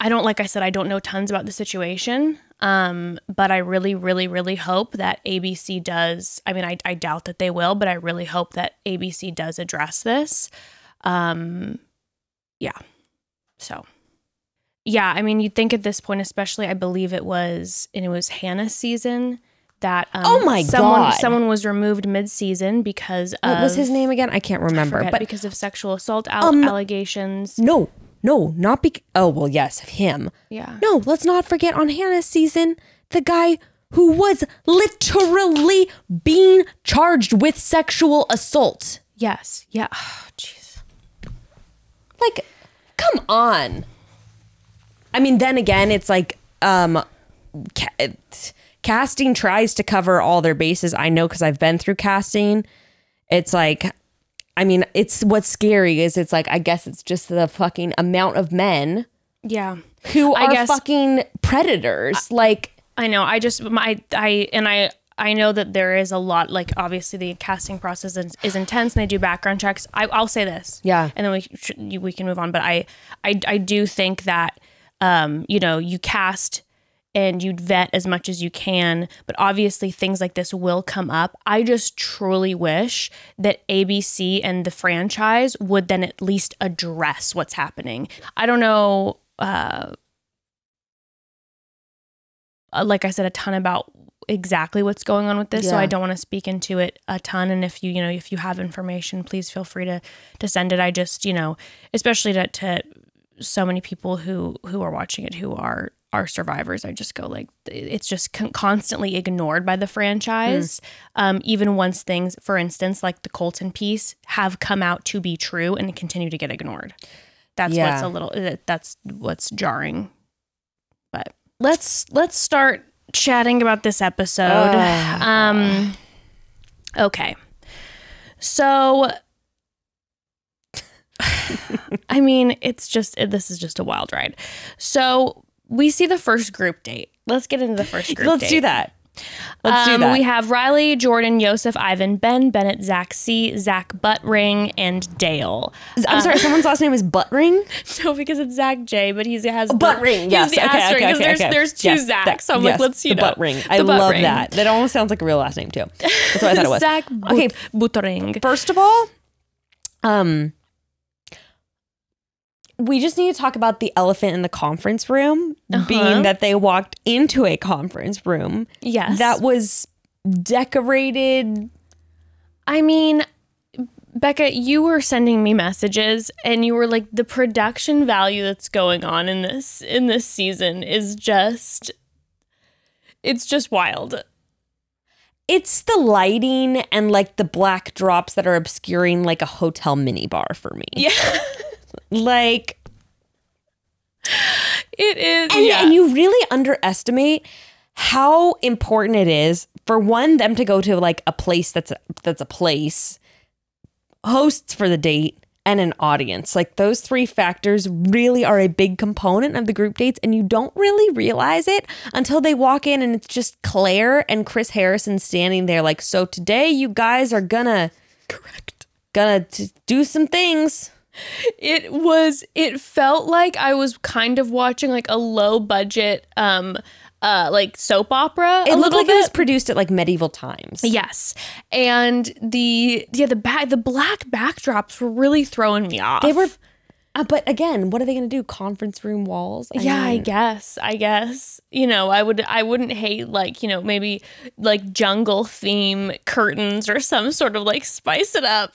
B: don't, like I said, I don't know tons about the situation. But I really, really, really hope that ABC does. I mean, I doubt that they will, but I really hope that ABC does address this. Yeah. So, yeah, I mean, you'd think at this point, especially, I believe it was Hannah's season that, someone was removed mid-season because of,
C: what was his name again? I can't remember,
B: but because of sexual assault allegations.
C: No, not oh, well, yes, him.
B: Yeah.
C: No, let's not forget on Hannah's season, the guy who was literally being charged with sexual assault.
B: Yes. Yeah. Oh, jeez.
C: Like, come on. I mean, then again, it's like, casting tries to cover all their bases. I know, because I've been through casting. It's like, I mean, what's scary is it's like, I guess it's just the fucking amount of men.
B: Yeah.
C: Who are fucking predators.
B: I know. I know that there is a lot, like, obviously the casting process is intense and they do background checks. I'll say this.
C: Yeah.
B: And then we can move on. But I do think that, you cast and you'd vet as much as you can, but obviously things like this will come up. I just truly wish that ABC and the franchise would then at least address what's happening. I don't know, like I said, a ton about exactly what's going on with this, so I don't want to speak into it a ton. And if you have information, please feel free to send it. I just, especially to so many people who are watching it who are survivors, I just go like, it's just constantly ignored by the franchise. Even once things, for instance, like the Colton piece, have come out to be true and continue to get ignored. That's that's what's jarring. But let's start chatting about this episode. Okay. So I mean, this is just a wild ride. So we see the first group date. Let's get into the first group date.
C: Let's do that.
B: We have Riley, Jordan, Yosef, Ivan, Ben, Bennett, Zach C, Zach Buttring, and Dale.
C: I'm sorry, someone's last name is Buttring?
B: No, because it's Zach J, but he has
C: Buttring. Yes.
B: The asterisk, because there's two Zachs. So I'm like, let's
C: the Buttring. I love that. That almost sounds like a real last name too. That's what I thought it was.
B: Zach Buttring.
C: First of all, we just need to talk about the elephant in the conference room, being that they walked into a conference room.
B: Yes.
C: That was decorated.
B: I mean, Becca, you were sending me messages and you were like, the production value that's going on in this season is just, it's just wild.
C: It's the lighting and like the black drops that are obscuring like a hotel minibar for me.
B: Yeah.
C: Like,
B: it is,
C: and you really underestimate how important it is for them to go to like a place that's a place, hosts for the date, and an audience. Like, those three factors really are a big component of the group dates, and you don't really realize it until they walk in and it's just Claire and Chris Harrison standing there like, so today you guys are gonna do some things.
B: It felt like I was kind of watching like a low budget like soap opera.
C: It looked like it was produced at like medieval times.
B: Yes. And the black backdrops were really throwing me off.
C: They were but again, what are they going to do? Conference room walls?
B: I guess. I wouldn't hate like, maybe like jungle theme curtains or some sort of like spice it up.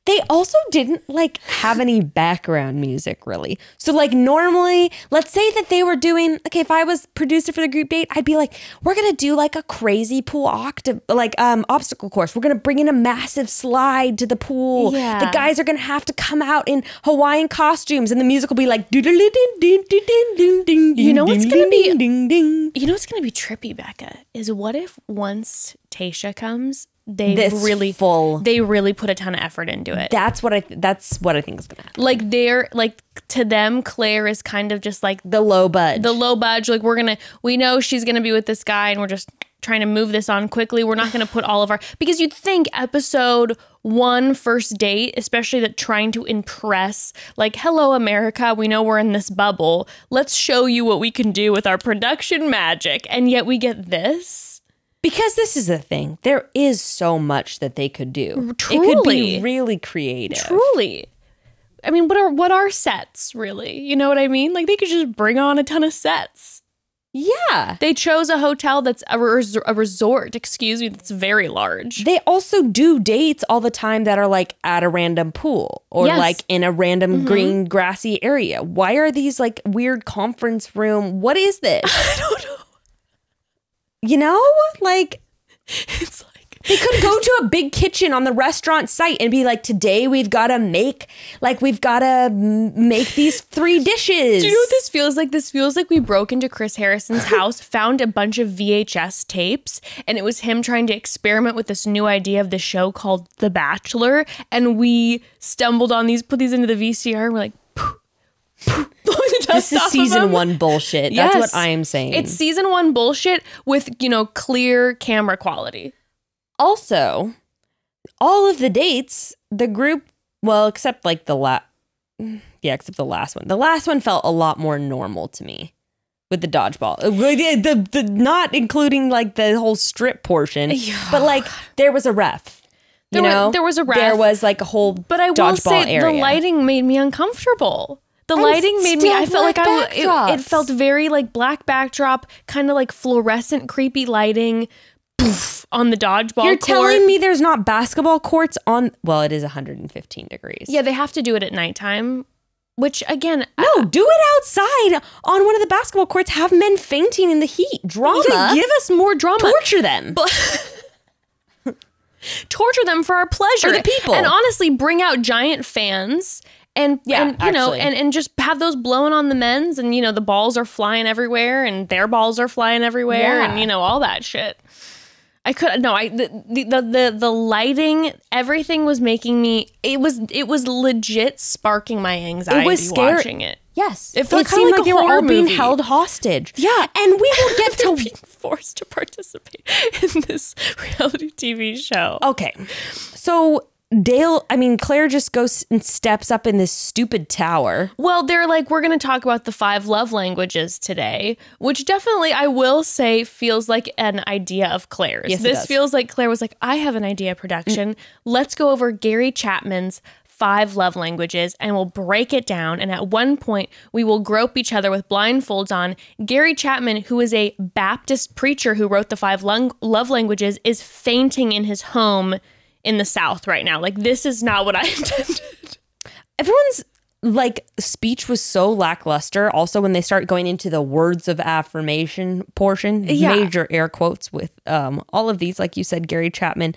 C: They also didn't like have any background music really. So like normally, let's say that they were doing, okay, if I was producer for the group date, I'd be like, we're going to do like a crazy pool obstacle course. We're going to bring in a massive slide to the pool.
B: Yeah.
C: The guys are going to have to come out in Hawaiian costumes and the music will be like, you
B: know what's going to be, you know what's going to be trippy, Becca, is what if once Tayshia comes, they really put a ton of effort into it.
C: That's what I think is gonna happen.
B: Like they're like, to them, Claire is kind of just like
C: the low budge.
B: Like we know she's gonna be with this guy, and we're just trying to move this on quickly. We're not gonna put all of our, because you'd think episode 1 first date, especially that trying to impress, like, hello America, we know we're in this bubble. Let's show you what we can do with our production magic, and yet we get this.
C: Because this is the thing. There is so much that they could do.
B: Truly.
C: It could be really creative.
B: Truly. I mean, what are sets, really? You know what I mean? Like, they could just bring on a ton of sets.
C: Yeah.
B: They chose a hotel that's a resort, that's very large.
C: They also do dates all the time that are like at a random pool or like in a random green grassy area. Why are these like weird conference room? What is this?
B: I don't know.
C: You know, like,
B: it's like
C: they could go to a big kitchen on the restaurant site and be like, today we've got to make these 3 dishes.
B: Do you know what this feels like? This feels like we broke into Chris Harrison's house, found a bunch of VHS tapes, and it was him trying to experiment with this new idea of the show called The Bachelor. And we stumbled on these, put these into the VCR, and we're like,
C: this is season 1 bullshit.
B: Yes.
C: That's what I am saying.
B: It's season 1 bullshit with, clear camera quality.
C: Also, all of the dates, the group, well, except like the last one. The last one felt a lot more normal to me with the dodgeball. The not including like the whole strip portion, but like there was a ref. There was a ref. There was like a whole
B: but I will say
C: area.
B: The lighting made me uncomfortable. The lighting made me, I felt like it felt very like black backdrop, kind of like fluorescent, creepy lighting on the dodgeball court.
C: You're telling me there's not basketball courts on, well, it is 115 degrees.
B: Yeah, they have to do it at nighttime, which again.
C: No, do it outside on one of the basketball courts. Have men fainting in the heat. Drama.
B: Yeah, give us more drama.
C: Torture them.
B: Torture them for our pleasure.
C: For the people.
B: And honestly, bring out giant fans. And just have those blowing on the men's, and the balls are flying everywhere, and their balls are flying everywhere, and all that shit. The lighting, everything was making me. It was legit sparking my anxiety.
C: It was scary.
B: Watching it.
C: Yes,
B: it felt
C: seemed like
B: a
C: they were all
B: movie.
C: being held hostage.
B: Yeah,
C: and we will get to
B: being forced to participate in this reality TV show.
C: Okay, so. Claire just goes and steps up in this stupid tower.
B: Well, they're like, we're going to talk about the 5 love languages today, which definitely, I will say, feels like an idea of Claire's.
C: Yes,
B: this feels like Claire was like, I have an idea, production. Let's go over Gary Chapman's 5 love languages and we'll break it down. And at one point, we will grope each other with blindfolds on. Gary Chapman, who is a Baptist preacher who wrote the 5 love languages, is fainting in his home in the South right now. Like, this is not what I intended. Everyone's
C: like speech was so lackluster. Also, when they start going into the words of affirmation portion, major air quotes with all of these, like you said, Gary Chapman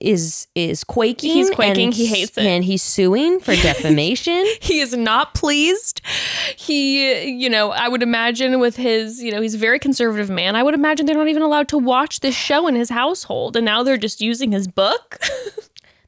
C: is quaking.
B: He's quaking. He hates it.
C: And he's suing for defamation.
B: He is not pleased. He, I would imagine with his, he's a very conservative man. I would imagine they're not even allowed to watch this show in his household. And now they're just using his book.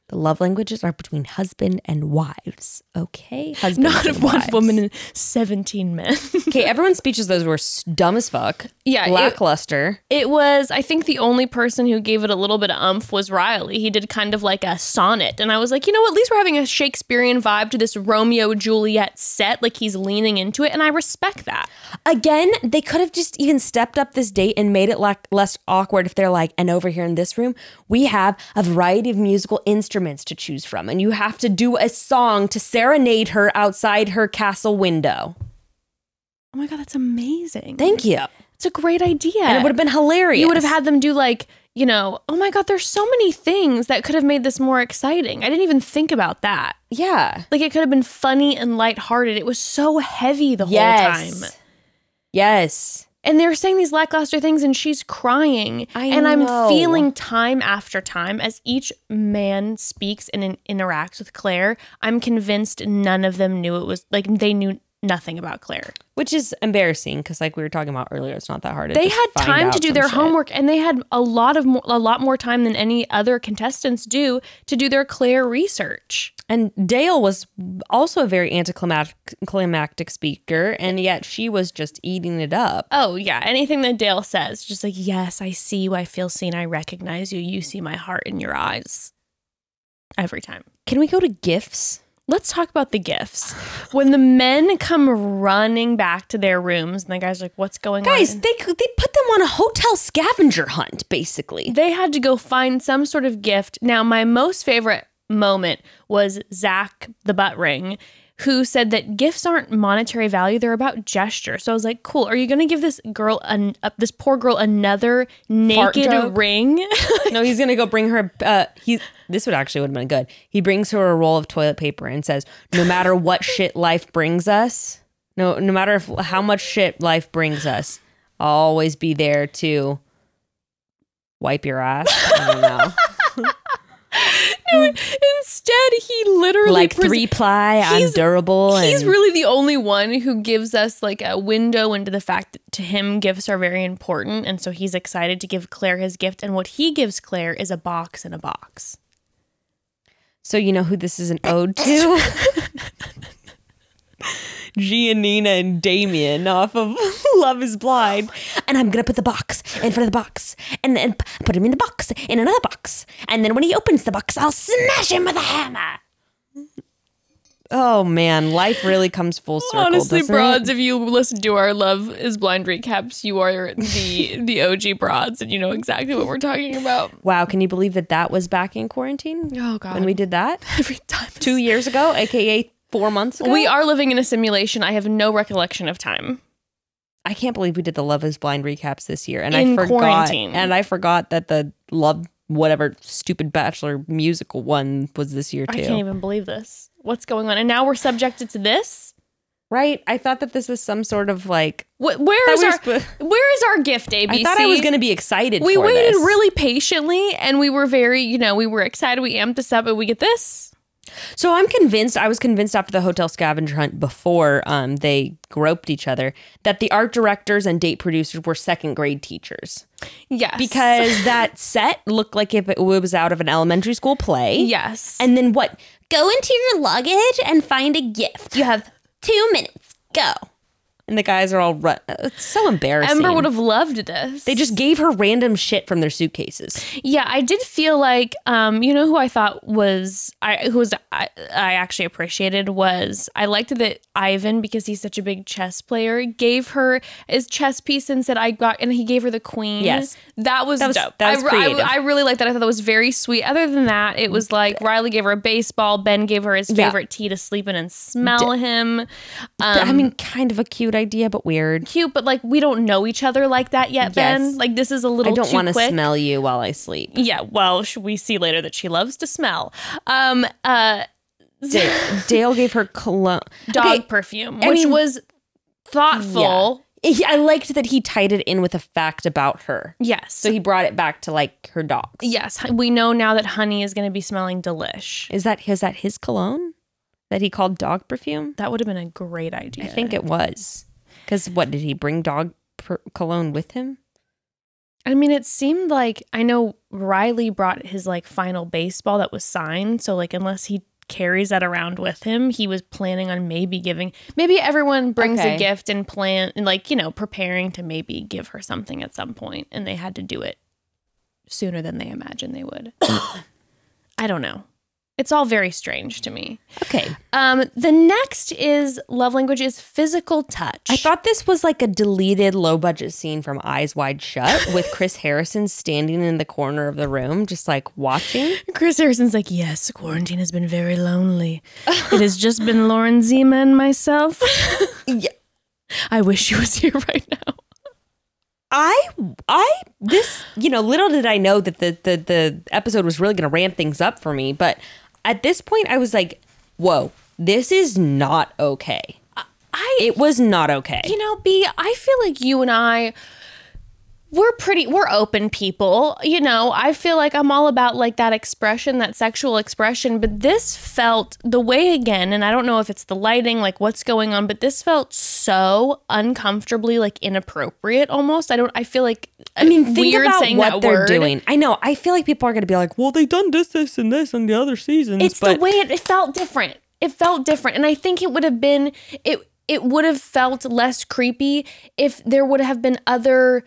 C: The love languages are between husband and wives. Okay. Husband
B: not of one woman and 17 men.
C: Okay. Everyone's speeches, those were dumb as fuck.
B: Yeah.
C: Lackluster.
B: It was, I think the only person who gave it a little bit of umph was Riley. He did kind of like a sonnet. And I was like, at least we're having a Shakespearean vibe to this Romeo Juliet set. Like, he's leaning into it. And I respect that.
C: Again, they could have just even stepped up this date and made it less awkward if they're like, and over here in this room, we have a variety of musical instruments to choose from, and you have to do a song to serenade her outside her castle window.
B: Oh my God, that's amazing.
C: Thank you.
B: It's a great idea.
C: And it would have been hilarious.
B: You would have had them do like, you know, oh my God, there's so many things that could have made this more exciting. I didn't even think about that.
C: Yeah.
B: Like it could have been funny and lighthearted. It was so heavy the whole time.
C: Yes.
B: And they're saying these lackluster things and she's crying.
C: And
B: I'm feeling time after time as each man speaks and interacts with Clare, I'm convinced none of them knew it was, like they knew nothing about Clare.
C: Which is embarrassing because like we were talking about earlier, it's not that hard.
B: They had time to do their homework and they had a lot more time than any other contestants do to do their Clare research.
C: And Dale was also a very anticlimactic speaker, and yet she was just eating it up.
B: Oh, yeah. Anything that Dale says, just like, yes, I see you. I feel seen. I recognize you. You see my heart in your eyes. Every time.
C: Can we go to gifts?
B: Let's talk about the gifts. When the men come running back to their rooms, and the guy's like, what's going on?
C: Guys, they put them on a hotel scavenger hunt, basically.
B: They had to go find some sort of gift. Now, my most favorite moment was Zach the butt ring, who said that gifts aren't monetary value, they're about gesture. So I was like, cool, are you gonna give this girl this poor girl another naked ring?
C: No, he's gonna go bring her this would have been good. He brings her a roll of toilet paper and says, no matter what shit life brings us, no matter how much shit life brings us, I'll always be there to wipe your ass. I don't know.
B: No, instead, he literally
C: like 3-ply. I'm durable.
B: He's really the only one who gives us like a window into the fact that to him gifts are very important, and so he's excited to give Clare his gift. And what he gives Clare is a box in a box.
C: So you know who this is an ode to? Giannina and Damien off of Love is Blind. And I'm going to put the box in front of the box and then put him in the box in another box. And then when he opens the box, I'll smash him with a hammer. Oh, man. Life really comes full circle.
B: Honestly, broads, if you listen to our Love is Blind recaps, you are the OG broads and you know exactly what we're talking about.
C: Wow. Can you believe that was back in quarantine?
B: Oh, God.
C: When we did that?
B: Every time.
C: 2 years ago, aka 4 months ago?
B: We are living in a simulation. I have no recollection of time.
C: I can't believe we did the Love is Blind recaps this year. And
B: in
C: I forgot.
B: Quarantine.
C: And I forgot that the Love, whatever stupid Bachelor musical one was this year too.
B: I can't even believe this. What's going on? And now we're subjected to this?
C: Right? I thought that this was some sort of like...
B: Where is our gift, ABC?
C: I thought I was going to be excited
B: we
C: for this.
B: We waited really patiently and we were very, we were excited. We amped this up and we get this.
C: So I'm convinced, I was convinced after the hotel scavenger hunt before they groped each other, that the art directors and date producers were second grade teachers.
B: Yes.
C: Because that set looked like if it was out of an elementary school play.
B: Yes.
C: And then what? Go into your luggage and find a gift. You have 2 minutes. Go. And the guys are all run. It's so embarrassing.
B: Ember would have loved this.
C: They just gave her random shit from their suitcases.
B: Yeah, I did feel like, you know who I thought was, I actually appreciated was, I liked that Ivan, because he's such a big chess player, gave her his chess piece and said, and he gave her the queen.
C: Yes.
B: That was dope.
C: That was creative.
B: I really liked that. I thought that was very sweet. Other than that, it was like Riley gave her a baseball. Ben gave her his favorite tea to sleep in and smell him.
C: I mean, kind of a cute idea, but weird.
B: Cute, but like we don't know each other like that yet, Ben. Like this is a little too quick.
C: I don't want to smell you while I sleep.
B: Yeah, well, we see later that she loves to smell.
C: Dale gave her cologne.
B: Dog perfume, which was thoughtful.
C: Yeah. I liked that he tied it in with a fact about her.
B: Yes.
C: So he brought it back to like her dogs.
B: Yes. We know now that Honey is going to be smelling delish.
C: Is that his cologne that he called dog perfume?
B: That would have been a great idea.
C: I think it was. Because what, did he bring dog cologne with him?
B: I mean, it seemed like, I know Riley brought his like final baseball that was signed. So like unless he carries that around with him, he was planning on maybe everyone brings a gift and preparing to maybe give her something at some point, and they had to do it sooner than they imagined they would. I don't know. It's all very strange to me.
C: Okay.
B: The next is love language is physical touch.
C: I thought this was like a deleted low budget scene from Eyes Wide Shut with Chris Harrison standing in the corner of the room, just like watching.
B: Chris Harrison's like, yes, quarantine has been very lonely. It has just been Lauren Zima and myself.
C: Yeah.
B: I wish she was here right now.
C: little did I know that the episode was really going to ramp things up for me. But at this point, I was like, whoa, this is not okay. It was not okay.
B: B, I feel like you and I, we're open people. I feel like I'm all about like that expression, that sexual expression. But this felt the way again, and I don't know if it's the lighting, like what's going on, but this felt so uncomfortably like inappropriate almost. I feel like,
C: think
B: weird
C: about
B: saying
C: what
B: that
C: they're
B: word.
C: doing. I know. I feel like people are going to be like, well, they done this, and this on the other seasons.
B: It's the way it felt different. It felt different. And I think it would have been, it would have felt less creepy if there would have been other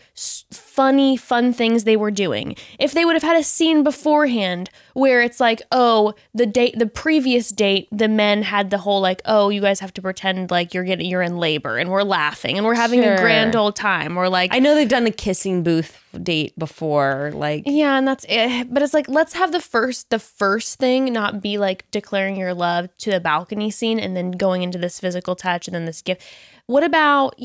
B: fun things they were doing. If they would have had a scene beforehand where it's like, oh, the previous date, the men had the whole like, oh, you guys have to pretend like you're in labor and we're laughing and we're having a grand old time. Or like,
C: I know they've done a kissing booth date before, like,
B: yeah, and that's it. But it's like, let's have the first thing not be like declaring your love to the balcony scene and then going into this physical touch and then this gift. What about,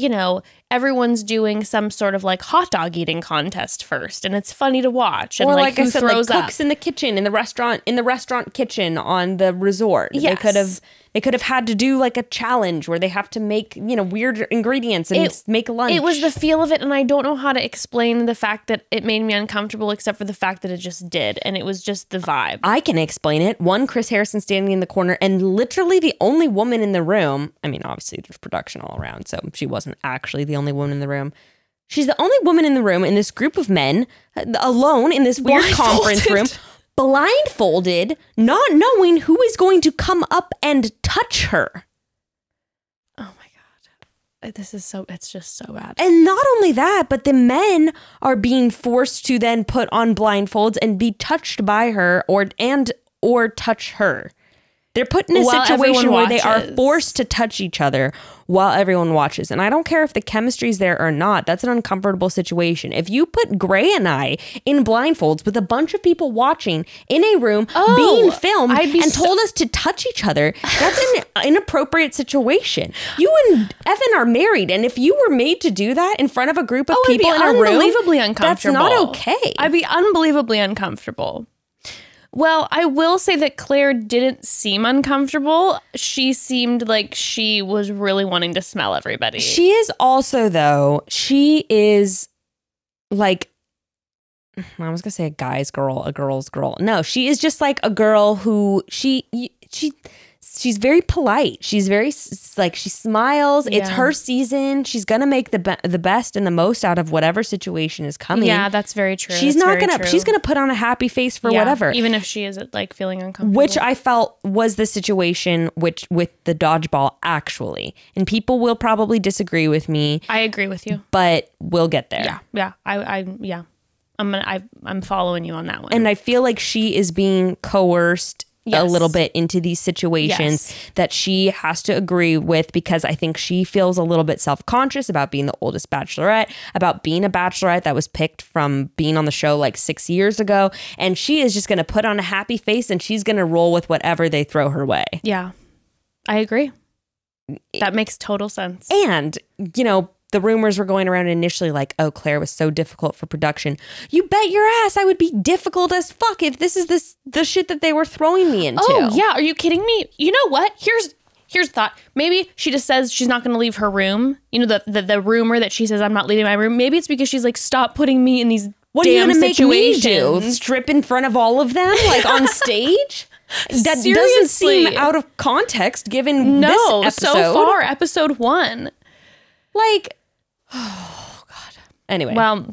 B: everyone's doing some sort of like hot dog eating contest first, and it's funny to watch. And
C: or
B: like
C: I
B: who
C: said,
B: throws
C: like
B: up.
C: cooks in the kitchen in the restaurant kitchen on the resort.
B: Yes.
C: They could have had to do like a challenge where they have to make, weird ingredients and make lunch.
B: It was the feel of it, and I don't know how to explain the fact that it made me uncomfortable except for the fact that it just did, and it was just the vibe.
C: I can explain it. One, Chris Harrison standing in the corner and literally the only woman in the room. I mean, obviously there's production all around, so she wasn't actually the only woman in the room. She's the only woman in the room in this group of men, alone in this weird conference room, blindfolded, not knowing who is going to come up and touch her.
B: Oh my God. It's just so bad.
C: And not only that, but the men are being forced to then put on blindfolds and be touched by her or touch her. They're put in a situation where they are forced to touch each other while everyone watches. And I don't care if the chemistry's there or not. That's an uncomfortable situation. If you put Gray and I in blindfolds with a bunch of people watching in a room being filmed and told us to touch each other, that's an inappropriate situation. You and Evan are married. And if you were made to do that in front of a group of people in a room,
B: unbelievably uncomfortable.
C: That's not okay.
B: I'd be unbelievably uncomfortable. Well, I will say that Claire didn't seem uncomfortable. She seemed like she was really wanting to smell everybody.
C: She is also, though, she is like, I was going to say a guy's girl, a girl's girl. No, she is just like a girl who she's very polite. She's very like, she smiles. Yeah. It's her season. She's going to make the best and the most out of whatever situation is coming.
B: Yeah, that's very true.
C: She's she's going to put on a happy face for whatever.
B: Even if she is like feeling uncomfortable.
C: Which I felt was the situation with the dodgeball actually. And people will probably disagree with me.
B: I agree with you.
C: But we'll get there.
B: Yeah. I'm following you on that one.
C: And I feel like she is being coerced a little bit into these situations that she has to agree with, because I think she feels a little bit self-conscious about being the oldest bachelorette, about being a bachelorette that was picked from being on the show like 6 years ago. And she is just going to put on a happy face and she's going to roll with whatever they throw her way.
B: Yeah, I agree. That makes total sense.
C: And, the rumors were going around initially like, oh, Claire was so difficult for production. You bet your ass I would be difficult as fuck if this is the shit that they were throwing me into.
B: Oh, yeah. Are you kidding me? You know what? Here's a thought. Maybe she just says she's not going to leave her room. The rumor that she says I'm not leaving my room. Maybe it's because she's like, stop putting me in these
C: what
B: damn
C: are you gonna
B: situations.
C: Make me do? Strip in front of all of them, like on stage? That
B: Seriously.
C: Doesn't seem out of context given this episode.
B: So far, episode 1.
C: Like, oh God. Anyway.
B: Well,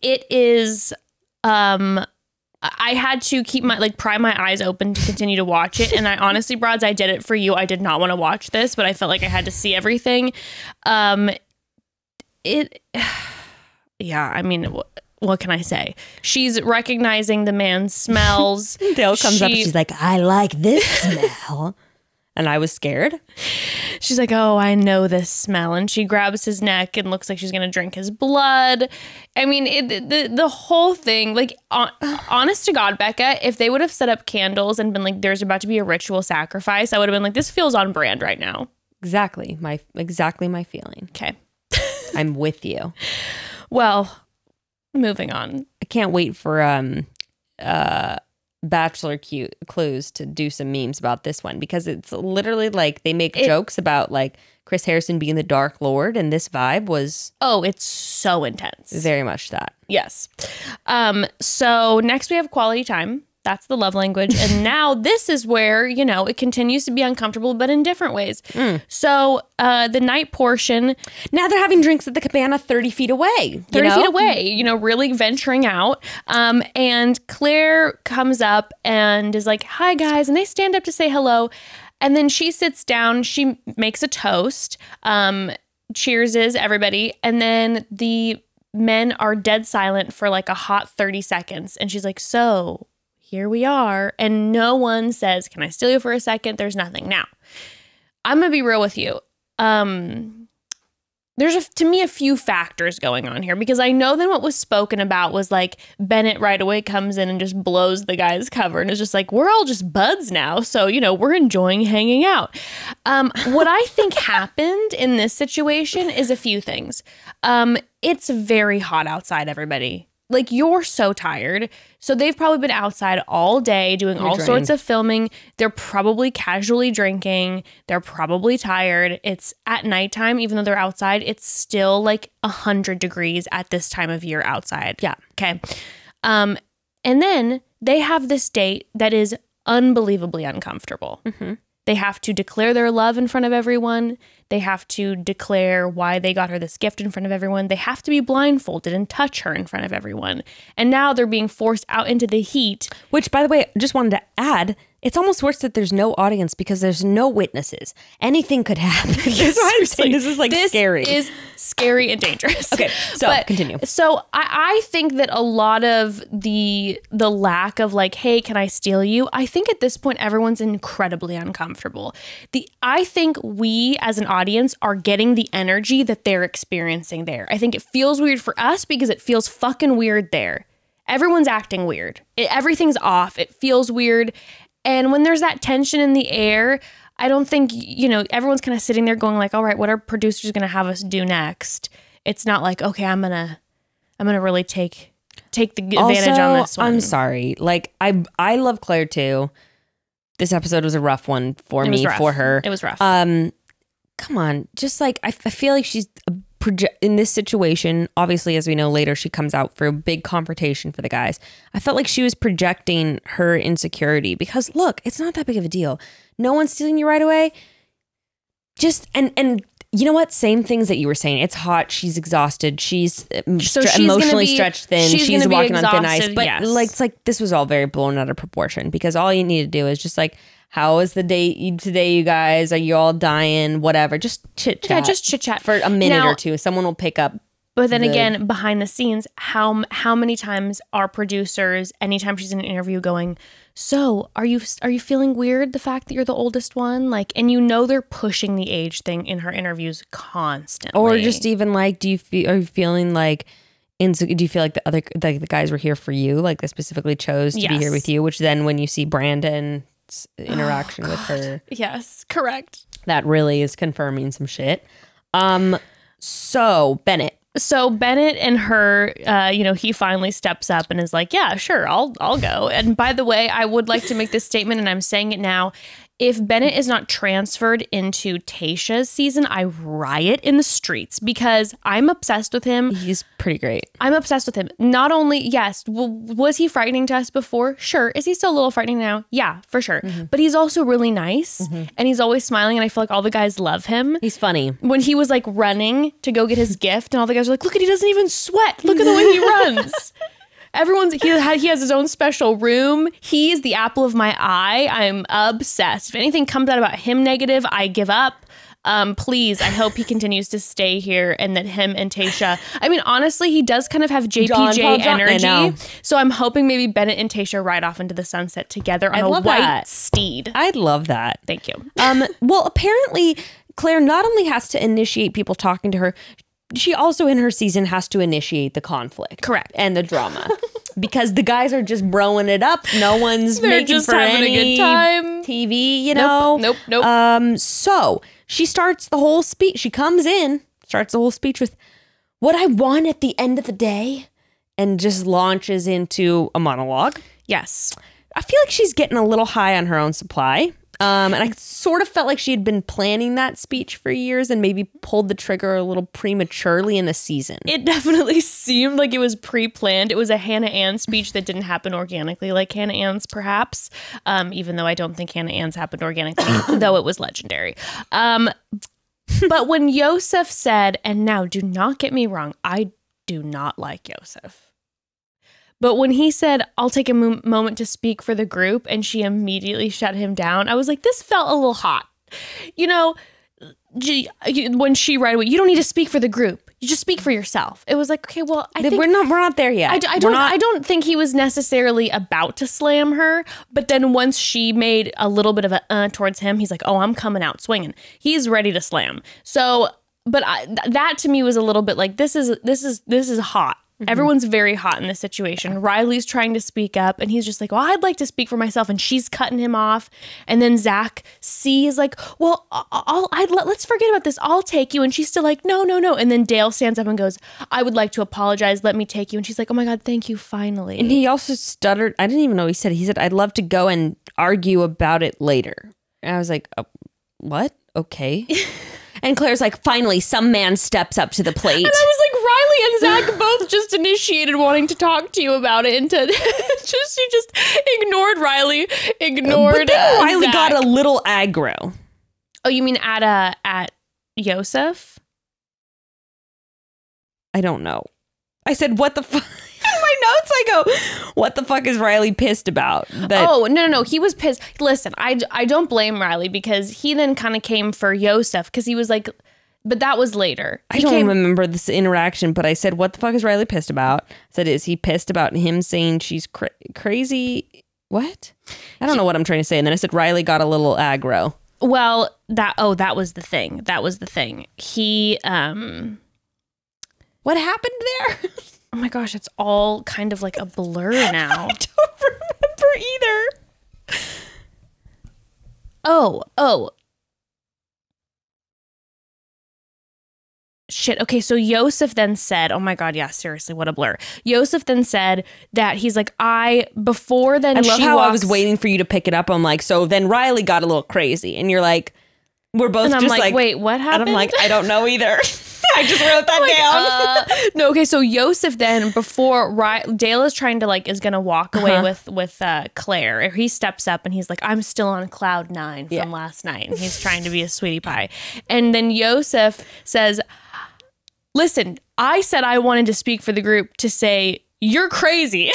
B: it is, I had to keep pry my eyes open to continue to watch it. And I honestly, Broads, I did it for you. I did not want to watch this, but I felt like I had to see everything. Yeah, I mean, what can I say? She's recognizing the man's smells.
C: Dale comes up and she's like, I like this smell. And I was scared.
B: She's like, oh, I know this smell. And she grabs his neck and looks like she's going to drink his blood. I mean, the whole thing, like, honest to God, Becca, if they would have set up candles and been like, there's about to be a ritual sacrifice, I would have been like, this feels on brand right now.
C: Exactly my feeling.
B: Okay.
C: I'm with you.
B: Well, moving on.
C: I can't wait for Bachelor Clues to do some memes about this one, because it's literally like they make jokes about like Chris Harrison being the Dark Lord, and this vibe was
B: it's so intense.
C: very much that.
B: Yes. So next we have quality time. That's the love language. And now this is where, it continues to be uncomfortable, but in different ways. So the night portion.
C: Now they're having drinks at the cabana 30 feet away.
B: 30 feet away, really venturing out. And Claire comes up and is like, hi, guys. And they stand up to say hello. And then she sits down. She makes a toast, cheerses everybody. And then the men are dead silent for like a hot 30 seconds. And she's like, so here we are. And no one says, can I steal you for a second? There's nothing. Now, I'm going to be real with you. There's, to me, a few factors going on here, because I know that what was spoken about was like Bennett right away comes in and just blows the guy's cover and is just like, we're all just buds now. So, we're enjoying hanging out. What I think happened in this situation is a few things. It's very hot outside, everybody. Like, you're so tired. So they've probably been outside all day doing all sorts of filming. They're probably casually drinking. They're probably tired. It's at nighttime, even though they're outside. It's still like 100 degrees at this time of year outside.
C: Yeah.
B: Okay. And then they have this date that is unbelievably uncomfortable. Mm-hmm. They have to declare their love in front of everyone. They have to declare why they got her this gift in front of everyone. They have to be blindfolded and touch her in front of everyone. And now they're being forced out into the heat.
C: Which, by the way, just wanted to add, it's almost worse that there's no audience because there's no witnesses. Anything could happen. That's what I'm saying. This is like scary.
B: This is scary and dangerous.
C: Okay, so continue.
B: So I think that a lot of the lack of like, hey, can I steal you? I think at this point, everyone's incredibly uncomfortable. I think we as an audience are getting the energy that they're experiencing there. I think it feels weird for us because it feels fucking weird there. Everyone's acting weird. Everything's off. It feels weird. And when there's that tension in the air, I don't think, everyone's kind of sitting there going like, all right, what are producers going to have us do next? It's not like, okay, I'm going to really take the advantage on this one.
C: I'm sorry. Like, I love Claire too. This episode was a rough one for her.
B: It was rough.
C: Come on. Just like, I feel like she's in this situation, obviously, as we know later, she comes out for a big confrontation for the guys. I felt like she was projecting her insecurity because, look, it's not that big of a deal. No one's stealing you right away. And you know what? Same things that you were saying. It's hot. She's exhausted. She's emotionally stretched thin. She's walking on thin ice. But it's like this was all very blown out of proportion because all you need to do is just like, how is the date today, you guys? Are you all dying? Whatever. Just chit chat.
B: Yeah, just chit chat
C: for a minute or two. Someone will pick up.
B: But then again, behind the scenes, how many times are producers, anytime she's in an interview, going, so are you feeling weird the fact that you're the oldest one? Like, and they're pushing the age thing in her interviews constantly.
C: Or just even like, are you feeling like, do you feel like the guys were here for you? Like they specifically chose to be here with you, which then when you see Brandon's interaction with her.
B: Yes, correct.
C: That really is confirming some shit. So Bennett and her, he finally steps up and is like, yeah, sure, I'll go. And by the way, I would like to make this statement, and I'm saying it now. If Bennett is not transferred into Tayshia's season, I riot in the streets because I'm obsessed with him. He's pretty great.
B: I'm obsessed with him. Not only, yes, was he frightening to us before? Sure. Is he still a little frightening now? Yeah, for sure. Mm-hmm. But he's also really nice and he's always smiling, and I feel like all the guys love him.
C: He's funny.
B: When he was like running to go get his gift and all the guys were like, look at, he doesn't even sweat. Look at the way he runs. He has his own special room. He's the apple of my eye. I'm obsessed. If anything comes out about him negative, I give up. Please, I hope he continues to stay here and that him and Tayshia. I mean, honestly, he does kind of have JPJ energy. So I'm hoping maybe Bennett and Tayshia ride off into the sunset together on a white steed.
C: I'd love that.
B: Thank you.
C: Well, apparently, Claire not only has to initiate people talking to her, she also in her season has to initiate the conflict.
B: Correct.
C: And the drama. Because the guys are just broing it up. No one's making
B: just
C: for
B: having
C: any
B: a good time.
C: TV, you know?
B: Nope.
C: So she starts the whole speech. She comes in, starts the whole speech with, what I want at the end of the day, and just launches into a monologue.
B: Yes.
C: I feel like she's getting a little high on her own supply. And I sort of felt like she had been planning that speech for years and maybe pulled the trigger a little prematurely in the season.
B: It definitely seemed like it was pre-planned. It was a Hannah Ann speech that didn't happen organically like Hannah Ann's, perhaps, even though I don't think Hannah Ann's happened organically, though it was legendary. But when Yosef said, and now do not get me wrong, I do not like Yosef. But when he said, I'll take a moment to speak for the group, and she immediately shut him down, I was like, this felt a little hot. You know, when she right away, you don't need to speak for the group. You just speak for yourself. It was like, okay, well, I think
C: we're not there yet.
B: I don't think he was necessarily about to slam her. But then once she made a little bit of a towards him, he's like, oh, I'm coming out swinging. He's ready to slam. So, but that to me was a little bit like, this is hot. Mm-hmm. Everyone's very hot in this situation. Riley's trying to speak up, and he's just like, well, I'd like to speak for myself, and she's cutting him off. And then Zach is like, well, let's forget about this. I'll take you. And she's still like, no. And then Dale stands up and goes, I would like to apologize. Let me take you. And she's like, oh my God, thank you, finally.
C: And he also stuttered. I didn't even know what he said, I'd love to go and argue about it later. And I was like, what? Okay. And Claire's like, finally, some man steps up to the plate.
B: And I was like, Riley and Zach both just initiated wanting to talk to you about it. And she just ignored Riley, ignored
C: Riley
B: Zach.
C: got a little aggro.
B: Oh, you mean at Yosef?
C: I don't know. I said, what the fuck? In my notes, I go, what the fuck is Riley pissed about?
B: Oh, no. He was pissed. Listen, I don't blame Riley because he then kind of came for Yosef because he was like, but that was later.
C: I don't remember this interaction, but I said, what the fuck is Riley pissed about? I said, is he pissed about him saying she's crazy? What? I don't know what I'm trying to say. And then I said, Riley got a little aggro.
B: Well, that was the thing. He,
C: what happened there?
B: Oh my gosh, it's all kind of like a blur now.
C: I don't remember either.
B: Oh. Shit. Okay, so Yosef then said, oh my God, yeah, seriously, what a blur. Yosef then said that he's like, I love
C: how I was waiting for you to pick it up. I'm like, so then Riley got a little crazy. And you're like, we're both
B: and I'm
C: just like,
B: wait, what happened?
C: And I'm like, I don't know either. I just wrote that
B: down. No, okay, so Yosef then, before Dale is trying to is going to walk away with Claire, he steps up and he's like, I'm still on cloud 9 from last night. And he's trying to be a sweetie pie. And then Yosef says, listen, I said I wanted to speak for the group to say, you're crazy.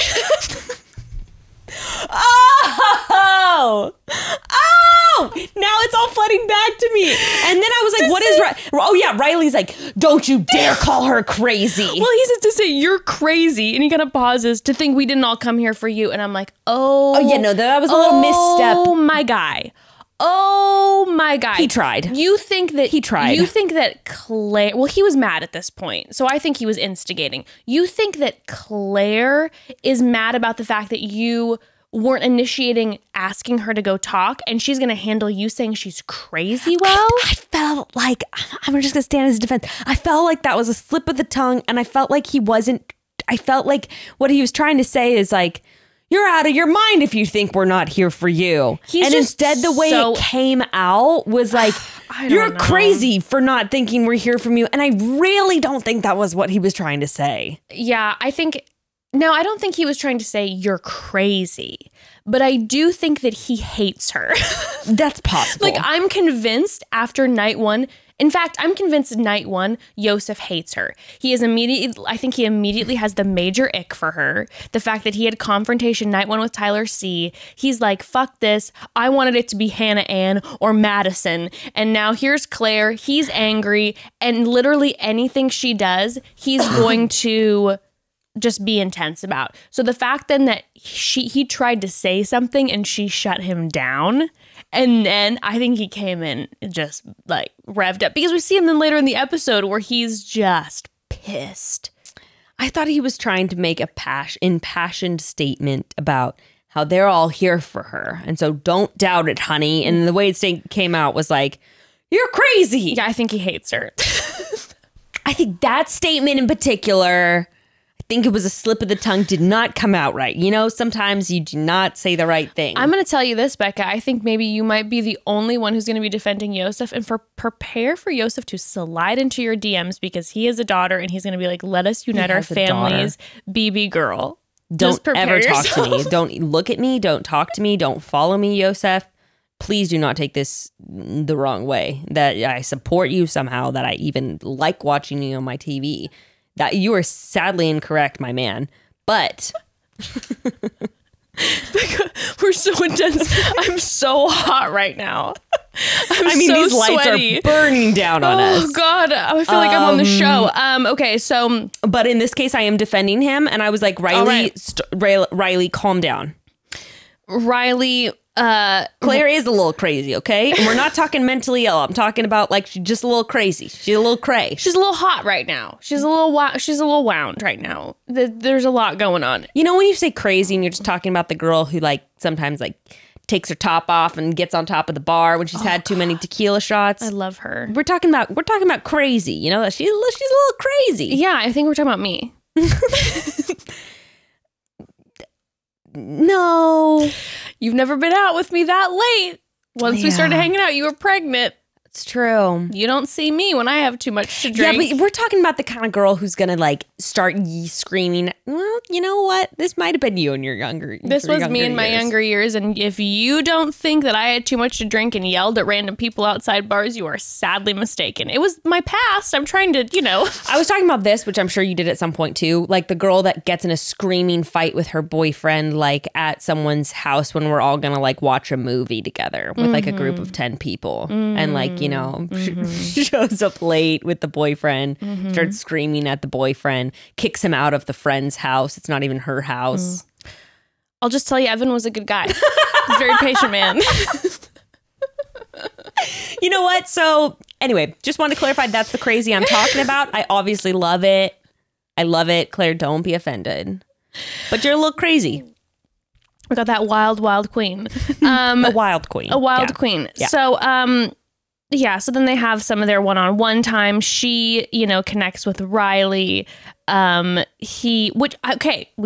C: Now it's all flooding back to me. And then I was like, what is oh yeah, Riley's like, don't you dare call her crazy.
B: Well, he says to say you're crazy, and he kind of pauses to think we didn't all come here for you. And I'm like, oh
C: yeah, no, that was a little misstep.
B: Oh my guy.
C: He tried.
B: You think that
C: he tried.
B: You think that Claire, well, he was mad at this point. So I think he was instigating. You think that Claire is mad about the fact that you weren't initiating asking her to go talk, and she's going to handle you saying she's crazy well?
C: I felt like, I'm just going to stand as a defense. I felt like that was a slip of the tongue, and I felt like I felt like what he was trying to say is like, you're out of your mind if you think we're not here for you. And instead the way it came out was like, you're crazy for not thinking we're here from you. And I really don't think that was what he was trying to say.
B: Yeah, I don't think he was trying to say you're crazy, but I do think that he hates her.
C: That's possible.
B: I'm convinced after night 1. In fact, I'm convinced night 1, Yosef hates her. I think he immediately has the major ick for her. The fact that he had confrontation night 1 with Tyler C. He's like, fuck this. I wanted it to be Hannah Ann or Madison. And now here's Claire. He's angry. And literally anything she does, he's going to just be intense about. So the fact then that he tried to say something and she shut him down, and then I think he came in just revved up, because we see him then later in the episode where he's just pissed.
C: I thought he was trying to make a impassioned statement about how they're all here for her, and so don't doubt it, honey. And the way it came out was like, you're crazy.
B: Yeah, I think he hates her.
C: I think that statement in particular, I think it was a slip of the tongue, did not come out right. You know, sometimes you do not say the right thing.
B: I'm going to tell you this, Becca. I think maybe you might be the only one who's going to be defending Yosef, and prepare for Yosef to slide into your DMs because he has a daughter and he's going to be like, let us unite our families, BB girl.
C: Don't ever
B: yourself.
C: talk to me. Don't look at me. Don't talk to me. Don't follow me, Yosef. Please do not take this the wrong way. That I support you somehow, that I even like watching you on my TV. That you are sadly incorrect, my man. But
B: we're so intense. I'm so hot right now.
C: I mean, these lights
B: sweaty.
C: are burning down on us.
B: Oh God, I feel like I'm on the show. Okay, so
C: but in this case, I am defending him, and I was like, Riley, Riley, calm down.
B: Riley,
C: Claire is a little crazy, okay? And we're not talking mentally ill. I'm talking about like she's just a little crazy. She's a little cray.
B: She's a little hot right now. She's a little wound right now. There's a lot going on.
C: You know when you say crazy and you're just talking about the girl who like sometimes like takes her top off and gets on top of the bar when she's had too many tequila shots.
B: I love her.
C: We're talking about crazy. You know, she's a little crazy.
B: Yeah, I think we're talking about me.
C: No.
B: You've never been out with me that late. Once we started hanging out, you were pregnant.
C: It's true.
B: You don't see me when I have too much to drink.
C: Yeah, but we're talking about the kind of girl who's gonna like start screaming. Well, you know what? This might have been you in your younger.
B: This was me in my younger years, and if you don't think that I had too much to drink and yelled at random people outside bars, you are sadly mistaken. It was my past. I'm trying to,
C: I was talking about this, which I'm sure you did at some point too. Like the girl that gets in a screaming fight with her boyfriend, like at someone's house when we're all gonna like watch a movie together with like a group of 10 people, and like shows up late with the boyfriend, starts screaming at the boyfriend, kicks him out of the friend's house. It's not even her house.
B: I'll just tell you, Evan was a good guy. He's a very patient man.
C: You know what? So anyway, just wanted to clarify that's the crazy I'm talking about. I obviously love it. I love it. Claire, don't be offended. But you're a little crazy.
B: We got that wild, wild queen.
C: A wild queen.
B: A wild queen. Yeah. So, so then they have some of their one-on-one time. She, connects with Riley. We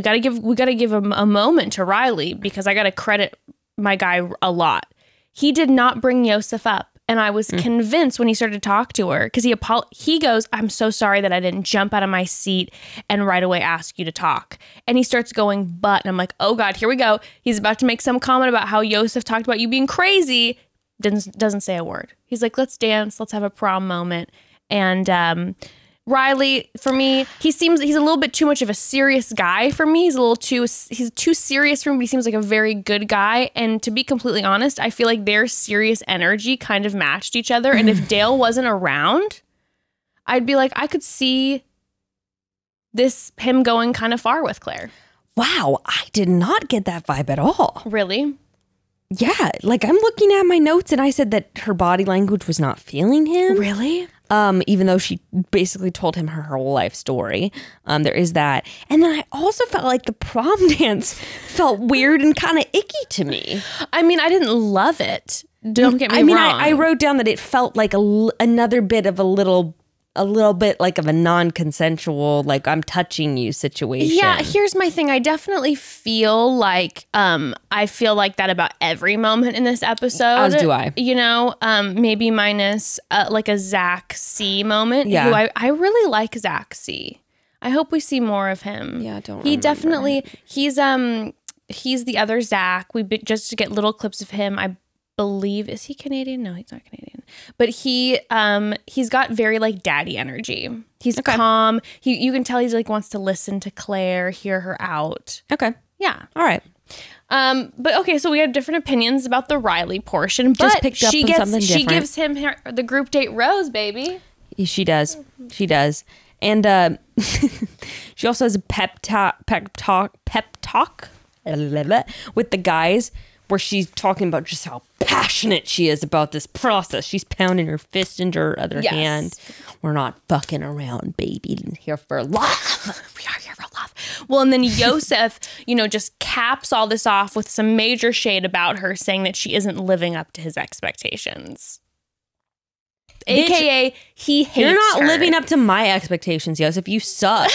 B: gotta give him a moment to Riley because I gotta credit my guy a lot. He did not bring Yosef up. And I was convinced when he started to talk to her because he goes, I'm so sorry that I didn't jump out of my seat and right away ask you to talk. And he starts going, but, and I'm like, oh God, here we go. He's about to make some comment about how Yosef talked about you being crazy. Doesn't say a word. He's like, let's dance. Let's have a prom moment. And Riley, for me, he's a little bit too much of a serious guy for me. He's too serious for me, but he seems like a very good guy. And to be completely honest, I feel like their serious energy kind of matched each other. And if Dale wasn't around, I'd be like, I could see him going kind of far with Claire.
C: Wow, I did not get that vibe at all.
B: Really?
C: Yeah, like I'm looking at my notes and I said that her body language was not feeling him.
B: Really?
C: Even though she basically told him her whole life story. There is that. And then I also felt like the prom dance felt weird and kind of icky to me.
B: I mean, I didn't love it. Don't get me wrong.
C: I wrote down that it felt like another bit of a little bit like of a non-consensual, like I'm touching you situation.
B: Yeah, here's my thing. I definitely feel like that about every moment in this episode.
C: As do I.
B: Maybe minus like a Zach C moment.
C: Yeah.
B: Who I really like Zach C. I hope we see more of him.
C: Yeah,
B: He definitely he's the other Zach. Just to get little clips of him. I believe, is he Canadian? No, he's not Canadian. But he's got very like daddy energy. He's calm. You can tell he's like wants to listen to Claire, hear her out.
C: Okay.
B: Yeah.
C: All right.
B: But okay, so we have different opinions about the Riley portion. But
C: just picked up on something different.
B: She gives him the group date rose, baby.
C: She does. She does. And she also has a pep talk with the guys where she's talking about just how passionate she is about this process. She's pounding her fist into her other hand. We're not fucking around, baby. We're here for love.
B: We are here for love. Well, and then Yosef, just caps all this off with some major shade about her, saying that she isn't living up to his expectations. AKA he hates
C: You're not
B: her.
C: living up to my expectations, Yosef. You suck.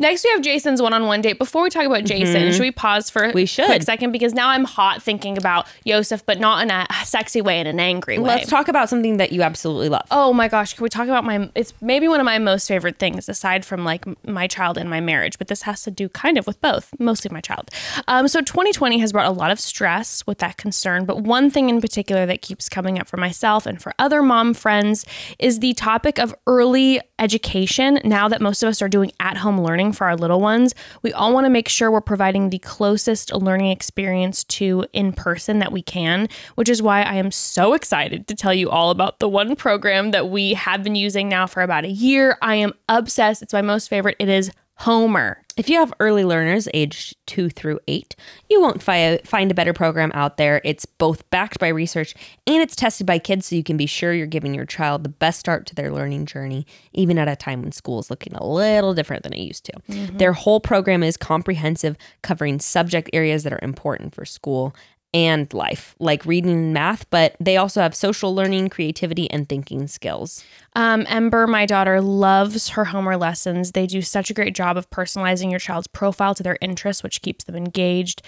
B: Next, we have Jason's one-on-one date. Before we talk about Jason, should we pause for a quick second? Because now I'm hot thinking about Yosef, but not in a sexy way, in an angry way.
C: Let's talk about something that you absolutely love.
B: Oh my gosh, can we talk about it's maybe one of my most favorite things, aside from like my child and my marriage, but this has to do kind of with both, mostly my child. So 2020 has brought a lot of stress with that concern, but one thing in particular that keeps coming up for myself and for other mom friends is the topic of early education. Now that most of us are doing at-home learning for our little ones, we all want to make sure we're providing the closest learning experience to in person that we can, which is why I am so excited to tell you all about the one program that we have been using now for about a year. I am obsessed. It's my most favorite. It is Homer.
C: If you have early learners aged 2 through 8, you won't find a better program out there. It's both backed by research and it's tested by kids, so you can be sure you're giving your child the best start to their learning journey, even at a time when school is looking a little different than it used to. Their whole program is comprehensive, covering subject areas that are important for school and life, like reading and math, but they also have social learning, creativity, and thinking skills.
B: Ember, my daughter, loves her Homer lessons. They do such a great job of personalizing your child's profile to their interests, which keeps them engaged.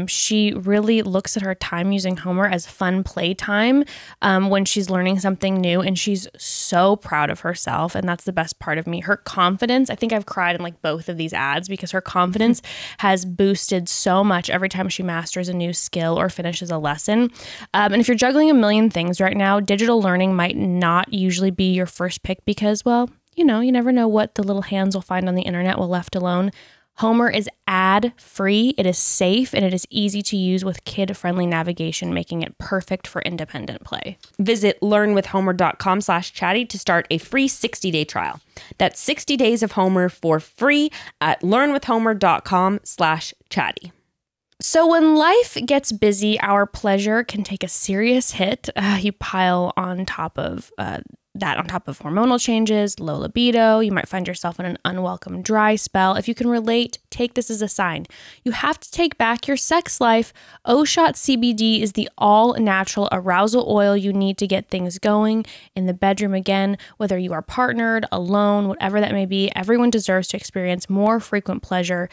B: She really looks at her time using Homer as fun playtime when she's learning something new, and she's so proud of herself, and that's the best part of me. Her confidence, I think I've cried in like both of these ads because her confidence has boosted so much every time she masters a new skill or finishes a lesson. And if you're juggling a million things right now, digital learning might not usually be your first pick because, well, you never know what the little hands will find on the internet while left alone. Homer is ad-free, it is safe, and it is easy to use with kid-friendly navigation, making it perfect for independent play.
C: Visit learnwithhomer.com/chatty to start a free 60-day trial. That's 60 days of Homer for free at learnwithhomer.com/chatty.
B: So when life gets busy, our pleasure can take a serious hit. You pile on top of hormonal changes, low libido. You might find yourself in an unwelcome dry spell. If you can relate, take this as a sign. You have to take back your sex life. O-Shot CBD is the all-natural arousal oil you need to get things going in the bedroom again. Whether you are partnered, alone, whatever that may be, everyone deserves to experience more frequent pleasure.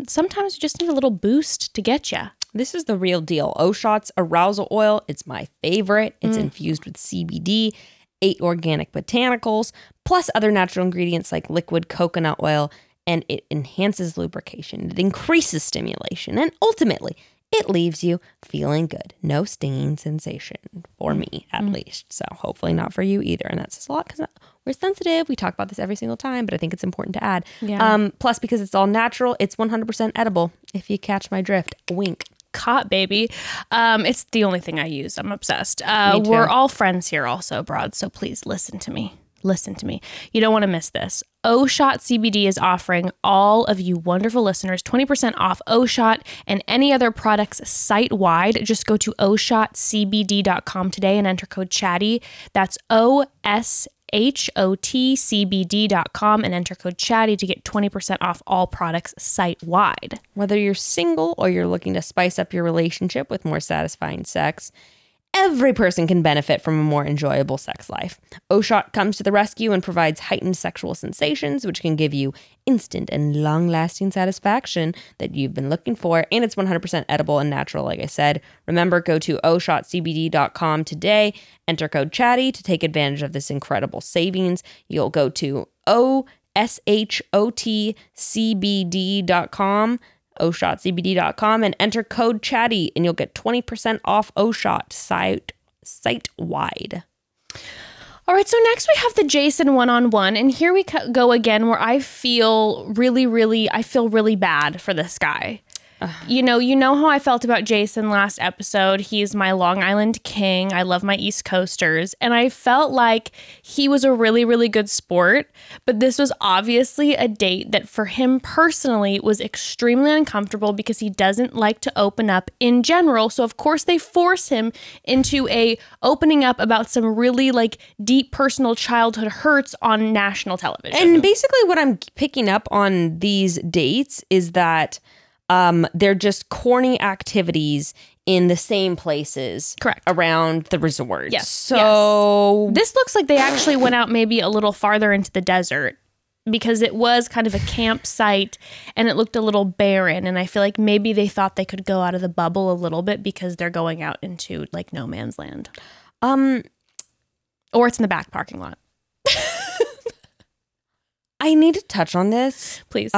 B: Sometimes you just need a little boost to get you.
C: This is the real deal. O-Shot's arousal oil, it's my favorite. It's infused with CBD, 8 organic botanicals, plus other natural ingredients like liquid coconut oil, and it enhances lubrication. It increases stimulation, and ultimately, it leaves you feeling good. No stinging sensation, for me at least. So hopefully not for you either. And that says a lot because we're sensitive. We talk about this every single time, but I think it's important to add.
B: Yeah.
C: Plus, because it's all natural, it's 100% edible, if you catch my drift. Wink.
B: Caught, baby. It's the only thing I use. I'm obsessed.
C: Me too.
B: We're all friends here also, broad, so please listen to me. Listen to me. You don't want to miss this. O-Shot CBD is offering all of you wonderful listeners 20% off O-Shot and any other products site-wide. Just go to oshotcbd.com today and enter code CHATTY. That's OSHOTCBD.com and enter code CHATTY to get 20% off all products site-wide.
C: Whether you're single or you're looking to spice up your relationship with more satisfying sex, every person can benefit from a more enjoyable sex life. O-Shot comes to the rescue and provides heightened sexual sensations, which can give you instant and long-lasting satisfaction that you've been looking for. And it's 100% edible and natural, like I said. Remember, go to oshotcbd.com today, enter code CHATTY to take advantage of this incredible savings. You'll go to oshotcbd.com, oshotcbd.com, and enter code CHATTY, and you'll get 20% off O-Shot site-wide.
B: All right, so next we have the Jason one-on-one, and here we go again where I feel really bad for this guy. You know how I felt about Jason last episode. He's my Long Island king. I love my East Coasters. And I felt like he was a really, really good sport. But this was obviously a date that for him personally was extremely uncomfortable because he doesn't like to open up in general. So of course they force him into opening up about some really like deep personal childhood hurts on national television.
C: And basically what I'm picking up on these dates is that they're just corny activities in the same places.
B: Correct.
C: Around the resort.
B: Yes.
C: So
B: this looks like they actually went out maybe a little farther into the desert, because it was kind of a campsite and it looked a little barren. And I feel like maybe they thought they could go out of the bubble a little bit because they're going out into like no man's land. Or it's in the back parking lot.
C: I need to touch on this.
B: Please.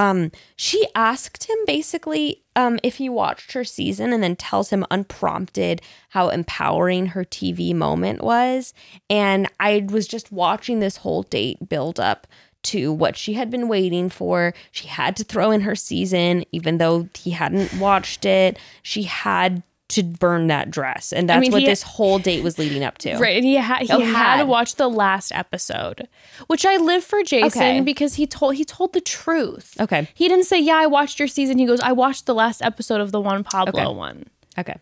C: She asked him basically if he watched her season, and then tells him unprompted how empowering her TV moment was. And I was just watching this whole date build up to what she had been waiting for. She had to throw in her season, even though he hadn't watched it. She had to burn that dress. And that's what this whole date was leading up to.
B: Right. And he had to watch the last episode, which I live for Jason because he told the truth.
C: Okay.
B: He didn't say, yeah, I watched your season. He goes, I watched the last episode of the Juan Pablo one.
C: Okay.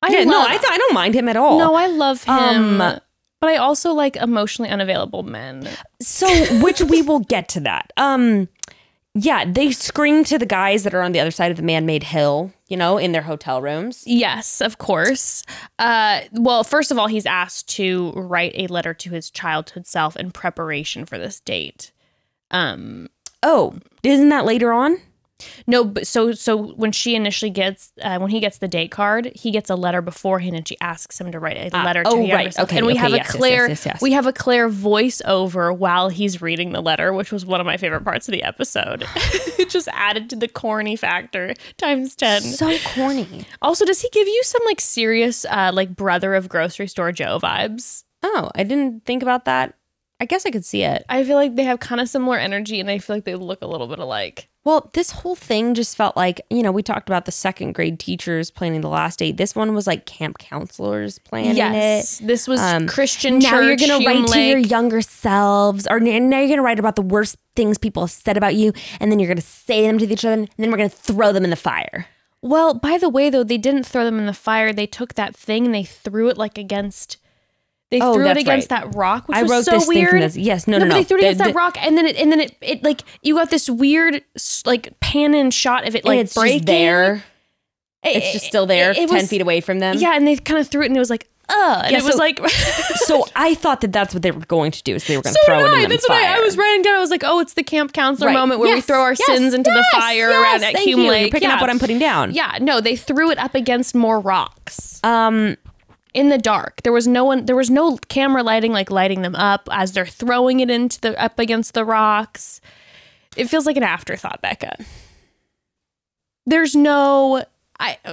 B: I
C: don't mind him at all.
B: No, I love him. But I also like emotionally unavailable men.
C: So, which we will get to that. Yeah, they scream to the guys that are on the other side of the man-made hill, you know, in their hotel rooms.
B: Yes, of course. Well, first of all, he's asked to write a letter to his childhood self in preparation for this date.
C: Oh, isn't that later on?
B: No, but so when she initially gets when he gets the date card, he gets a letter beforehand, and she asks him to write a letter to younger self.
C: Okay,
B: and we have a Clare
C: yes.
B: we have a Clare voiceover while he's reading the letter, which was one of my favorite parts of the episode. It just added to the corny factor times 10.
C: So corny.
B: Also, does he give you some like serious like brother of grocery store Joe vibes?
C: Oh, I didn't think about that. I guess I could see it.
B: I feel like they have kind of similar energy, and I feel like they look a little bit alike.
C: Well, this whole thing just felt like, you know, we talked about the second grade teachers planning the last date. This one was like camp counselors planning it.
B: This was Christian
C: now
B: church.
C: You're going to write to your
B: Lake.
C: younger selves, or now you're going to write about the worst things people have said about you, and then you're going to say them to each other, and then we're going to throw them in the fire.
B: Well, by the way, though, they didn't throw them in the fire. They took that thing and they threw it like against... They threw it against that rock, which was so weird.
C: Yes, no.
B: But they threw it against that rock, and then it like you got this weird like pan in shot of it like
C: it's
B: breaking.
C: Just there. It's just still there, 10 feet away from them.
B: Yeah, and they kind of threw it, and it was like, and it was like.
C: So I thought that's what they were going to do. So they were going to throw it in the fire.
B: I was writing down. I was like, oh, it's the camp counselor moment where we throw our sins into the fire around at Hume Lake.
C: You're picking up what I'm putting down.
B: Yeah, no, they threw it up against more rocks. In the dark. There was no camera lighting lighting them up as they're throwing it up against the rocks. It feels like an afterthought, Becca. There's no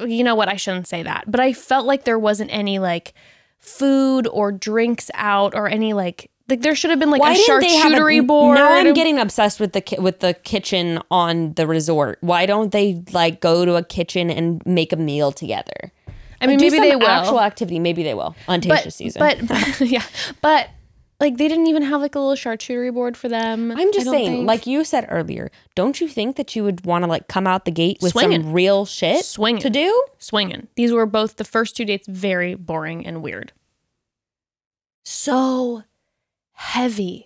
B: you know what, I shouldn't say that, but I felt like there wasn't any like food or drinks out or any like there should have been like a charcuterie board.
C: Now I'm getting obsessed with the kitchen on the resort. Why don't they like go to a kitchen and make a meal together?
B: I mean, maybe they will.
C: Actual activity, maybe they will on Tasha's season.
B: But yeah, but like they didn't even have like a little charcuterie board for them.
C: I'm just saying, like you said earlier, don't you think that you would want to like come out the gate with some real shit to do?
B: Swinging. These were both the first 2 dates very boring and weird. So heavy.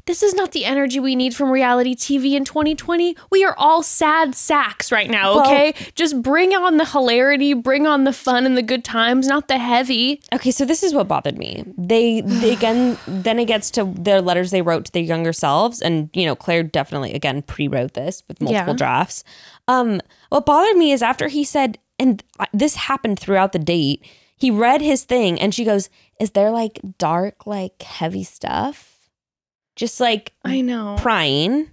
B: This is not the energy we need from reality TV in 2020. We are all sad sacks right now, okay? Just bring on the hilarity, bring on the fun and the good times, not the heavy.
C: Okay, so this is what bothered me. They again, then it gets to their letters they wrote to their younger selves. And, you know, Claire definitely, again, pre-wrote this with multiple drafts. What bothered me is after he said, and this happened throughout the date, he read his thing and she goes, is there like dark, like heavy stuff? Just like
B: I know
C: prying,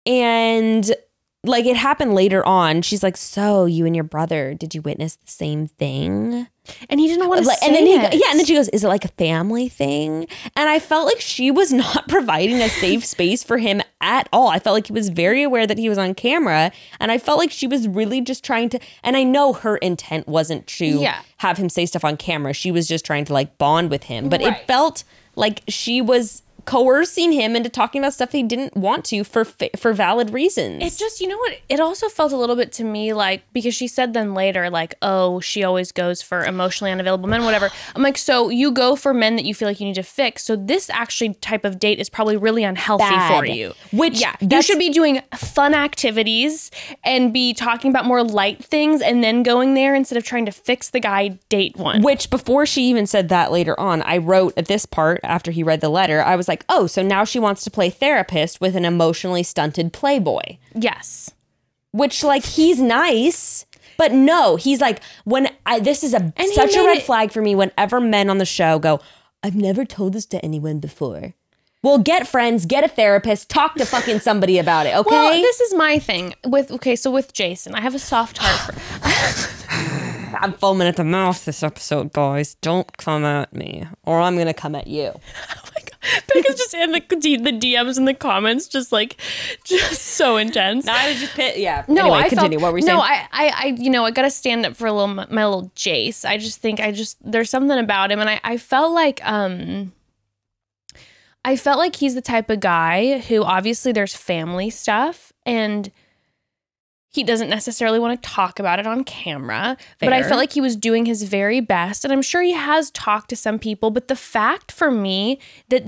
C: and like it happened later on. She's like, "So you and your brother, did you witness the same thing?"
B: And he didn't want to say
C: and then
B: it.
C: And then she goes, "Is it like a family thing?" And I felt like she was not providing a safe space for him at all. I felt like he was very aware that he was on camera, and I felt like she was really just trying to. And I know her intent wasn't to have him say stuff on camera. She was just trying to like bond with him, but it felt like she was coercing him into talking about stuff he didn't want to for valid reasons.
B: It just, you know what? It also felt a little bit to me like, because she said then later, like, oh, she always goes for emotionally unavailable men, whatever. I'm like, so you go for men that you feel like you need to fix. So this actually type of date is probably really unhealthy for you.
C: Which,
B: you should be doing fun activities and be talking about more light things and then going there instead of trying to fix the guy date one.
C: Which, before she even said that later on, I wrote at this part after he read the letter, I was like, oh, so now she wants to play therapist with an emotionally stunted playboy.
B: Yes.
C: Which, like, he's nice, but no, he's like, this is such a red flag for me whenever men on the show go, I've never told this to anyone before. Well, get friends, get a therapist, talk to fucking somebody about it, okay?
B: Well, this is my thing with Jason, I have a soft heart for...
C: I'm foaming at the mouth this episode, guys. Don't come at me, or I'm gonna come at you.
B: Oh my god, Becca's just in the DMs and the comments, just so intense.
C: No, I was just yeah.
B: No,
C: anyway, continue. What were you saying?
B: No, I gotta stand up for my little Jace. I just think there's something about him, and I felt like he's the type of guy who obviously there's family stuff and he doesn't necessarily want to talk about it on camera, but I felt like he was doing his very best. And I'm sure he has talked to some people, but the fact for me that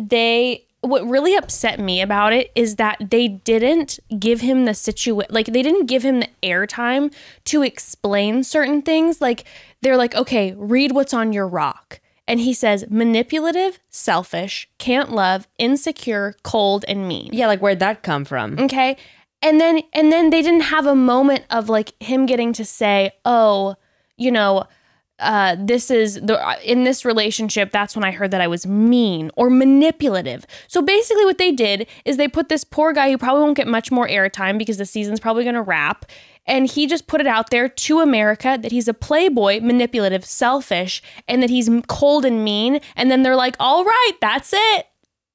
B: what really upset me about it is that they didn't give him they didn't give him the airtime to explain certain things. Like, they're like, okay, read what's on your rock. And he says, manipulative, selfish, can't love, insecure, cold, and mean.
C: Yeah, like, where'd that come from?
B: Okay. And then they didn't have a moment of like him getting to say, oh, you know, this is in this relationship, that's when I heard that I was mean or manipulative. So basically what they did is they put this poor guy who probably won't get much more airtime because the season's probably going to wrap. And he just put it out there to America that he's a playboy, manipulative, selfish, and that he's cold and mean. And then they're like, all right, that's it.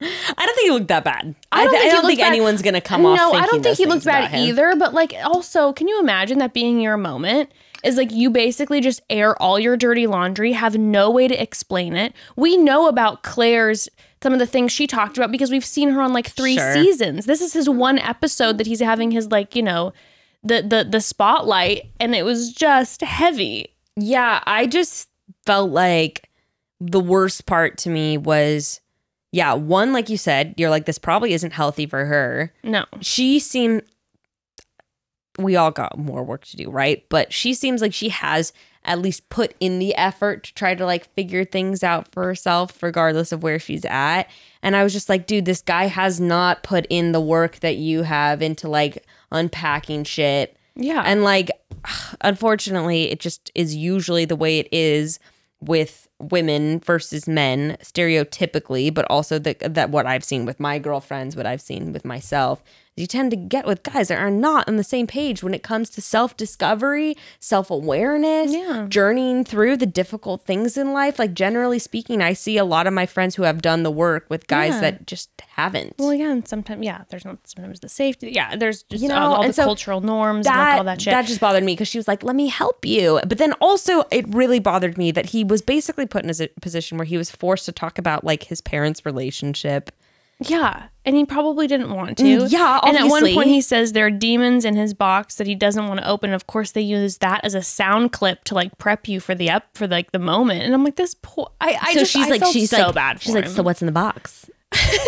C: I don't think he looked that bad. I don't think anyone's going to come off thinking
B: I don't think he looked bad
C: him.
B: either. But like, also, can you imagine that being your moment is like you basically just air all your dirty laundry, have no way to explain it. We know about Claire's, some of the things she talked about because we've seen her on like 3 seasons. This is his one episode that he's having his like, you know, the spotlight, and it was just heavy.
C: Yeah, I just felt like the worst part to me was, yeah, one, like you said, you're like, this probably isn't healthy for her.
B: No.
C: She seemed, we all got more work to do, right? But she seems like she has at least put in the effort to try to like figure things out for herself, regardless of where she's at. And I was just like, dude, this guy has not put in the work that you have into like unpacking shit.
B: Yeah.
C: And like, unfortunately, it just is usually the way it is with women versus men, stereotypically, but also that what I've seen with my girlfriends, what I've seen with myself, you tend to get with guys that are not on the same page when it comes to self-discovery, self-awareness, journeying through the difficult things in life. Like, generally speaking, I see a lot of my friends who have done the work with guys that just haven't.
B: Well, again, sometimes, there's not sometimes the safety. Yeah, there's just all the cultural norms and like all that shit.
C: That just bothered me because she was like, let me help you. But then also it really bothered me that he was basically put in a position where he was forced to talk about like his parents' relationship.
B: Yeah, and he probably didn't want to.
C: Yeah, obviously.
B: And at one point he says there are demons in his box that he doesn't want to open. Of course, they use that as a sound clip to like prep you for the moment. And I'm like, this poor. She's so bad for him.
C: So what's in the box?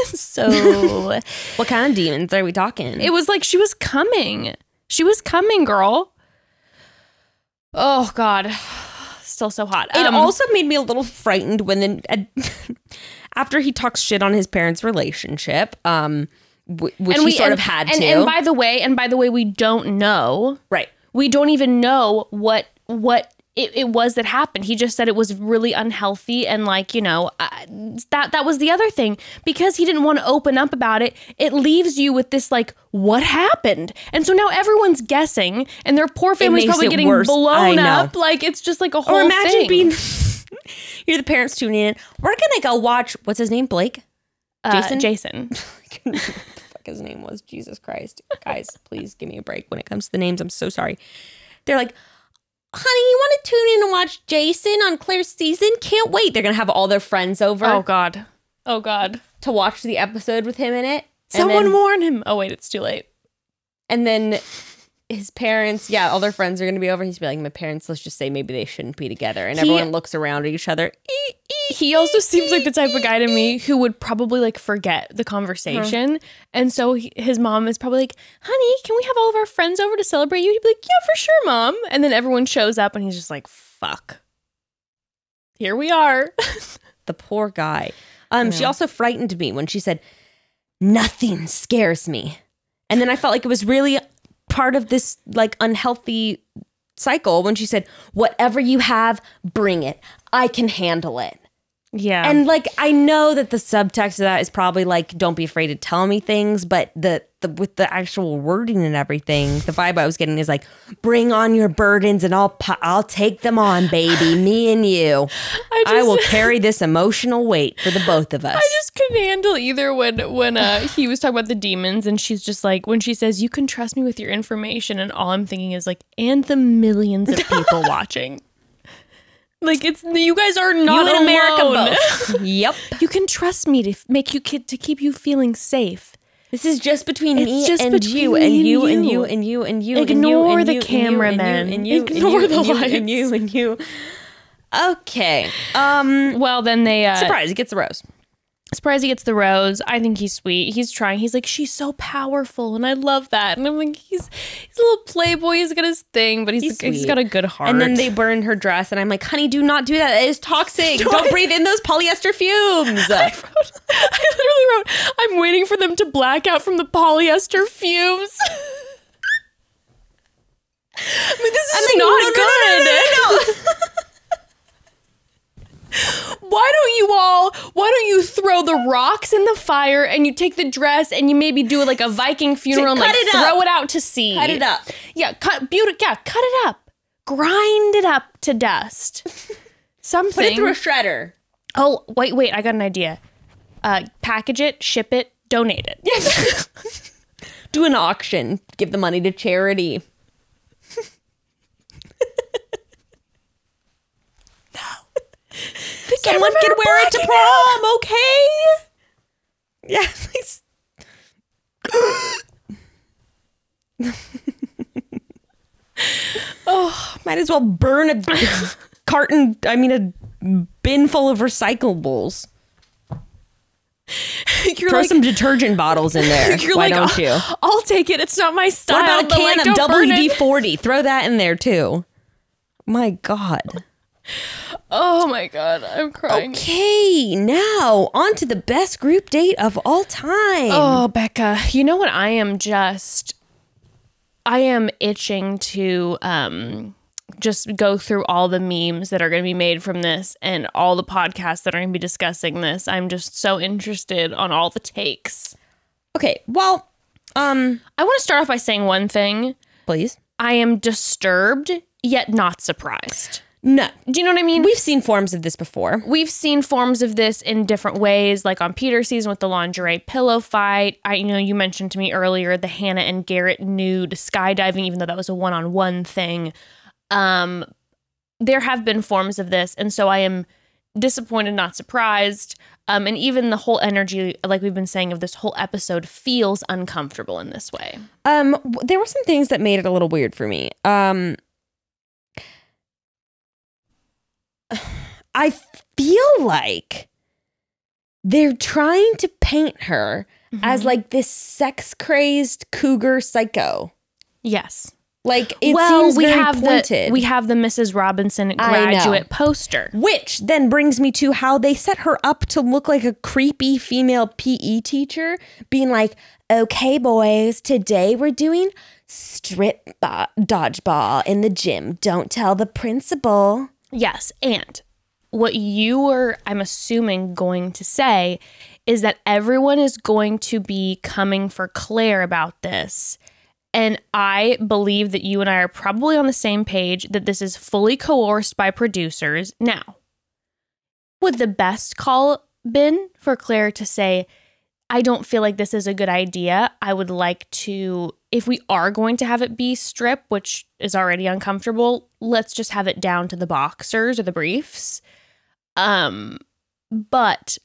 B: So
C: what kind of demons are we talking?
B: It was like she was coming. She was coming, girl. Oh God, still so hot.
C: It also made me a little frightened when after he talks shit on his parents' relationship, which he sort of had to.
B: And by the way, we don't know.
C: Right.
B: We don't even know what it was that happened. He just said it was really unhealthy, and like, you know, that was the other thing. Because he didn't want to open up about it, it leaves you with this like, what happened? And so now everyone's guessing, and their poor family's probably getting blown up. Like, it's just like a whole thing. Or imagine being
C: you're the parents tuning in. We're gonna go watch, what's his name? Blake?
B: Jason.
C: What the fuck his name was? Jesus Christ. Guys, please give me a break when it comes to the names. I'm so sorry. They're like, honey, you want to tune in and watch Jason on Claire's season? Can't wait. They're gonna have all their friends over.
B: Oh God. Oh, God.
C: to watch the episode with him in it.
B: Someone warn him. Oh, wait, it's too late.
C: And then his parents, all their friends are going to be over. He's be like, my parents, let's just say maybe they shouldn't be together. And everyone looks around at each other.
B: He also seems like the type of guy to me who would probably like forget the conversation. And so his mom is probably like, honey, can we have all of our friends over to celebrate you? He'd be like, yeah, for sure, Mom. And then everyone shows up and he's just like, fuck. Here we are.
C: The poor guy. She also frightened me when she said, nothing scares me. And then I felt like it was really part of this like unhealthy cycle when she said, whatever you have, bring it. I can handle it.
B: Yeah.
C: And like, I know that the subtext of that is probably like, don't be afraid to tell me things. But the with the actual wording and everything, the vibe I was getting is like, bring on your burdens and I'll take them on, baby. Me and you. I will carry this emotional weight for the both of us.
B: I just couldn't handle either when he was talking about the demons and she's just like, when she says, you can trust me with your information. And all I'm thinking is like, and the millions of people watching. Like, it's you guys are not
C: you in America
B: alone.
C: both. Yep.
B: You can trust me to make you to keep you feeling safe.
C: This is just between me
B: just
C: and
B: between
C: you
B: me
C: and
B: and
C: you and
B: you.
C: you and you and you.
B: Ignore
C: and
B: the
C: you,
B: cameraman.
C: and you
B: Ignore the lights.
C: and you and you. Okay.
B: Well, then they
C: surprise. He gets the rose.
B: Surprised he gets the rose. I think he's sweet. He's trying. He's like, she's so powerful, and I love that. And I'm like, he's a little playboy. He's got his thing, but he's got a good heart.
C: And then they burn her dress, and I'm like, honey, do not do that. It is toxic. Don't breathe in those polyester fumes.
B: I literally wrote, I'm waiting for them to black out from the polyester fumes. I mean, this is not good.
C: No.
B: Why don't you throw the rocks in the fire and you take the dress and you maybe do like a Viking funeral and like throw it out to sea.
C: Cut it up.
B: Yeah, cut it up. Grind it up to dust. Something.
C: Put it through a shredder.
B: Oh, wait, I got an idea. Package it, ship it, donate it.
C: Yes. Do an auction. Give the money to charity. Someone can wear it to prom, okay? Yeah, please. Oh, might as well burn a bin full of recyclables. Throw some detergent bottles in there. Why don't you?
B: I'll take it. It's not my style.
C: What about a can of WD-40? Throw that in there too. My God.
B: Oh my God, I'm crying.
C: Okay, now on to the best group date of all time.
B: Oh, Becca, you know what? I am itching to just go through all the memes that are going to be made from this and all the podcasts that are going to be discussing this. I'm just so interested on all the takes.
C: Okay, well,
B: I want to start off by saying one thing.
C: Please.
B: I am disturbed, yet not surprised.
C: No.
B: Do you know what I mean?
C: We've seen forms of this before.
B: We've seen forms of this in different ways, like on Peter's season with the lingerie pillow fight. You mentioned to me earlier the Hannah and Garrett nude skydiving, even though that was a one-on-one thing. There have been forms of this, and so I am disappointed, not surprised. And even the whole energy, like we've been saying, of this whole episode feels uncomfortable in this way.
C: There were some things that made it a little weird for me. I feel like they're trying to paint her as like this sex-crazed cougar psycho.
B: Yes.
C: Like, it seems very pointed.
B: We have the Mrs. Robinson graduate poster.
C: Which then brings me to how they set her up to look like a creepy female PE teacher, being like, okay, boys, today we're doing strip dodgeball in the gym. Don't tell the principal.
B: Yes, and what you were, I'm assuming, going to say is that everyone is going to be coming for Claire about this. And I believe that you and I are probably on the same page that this is fully coerced by producers. Now, would the best call been for Claire to say, I don't feel like this is a good idea. I would like to, if we are going to have it be strip, which is already uncomfortable, let's just have it down to the boxers or the briefs. But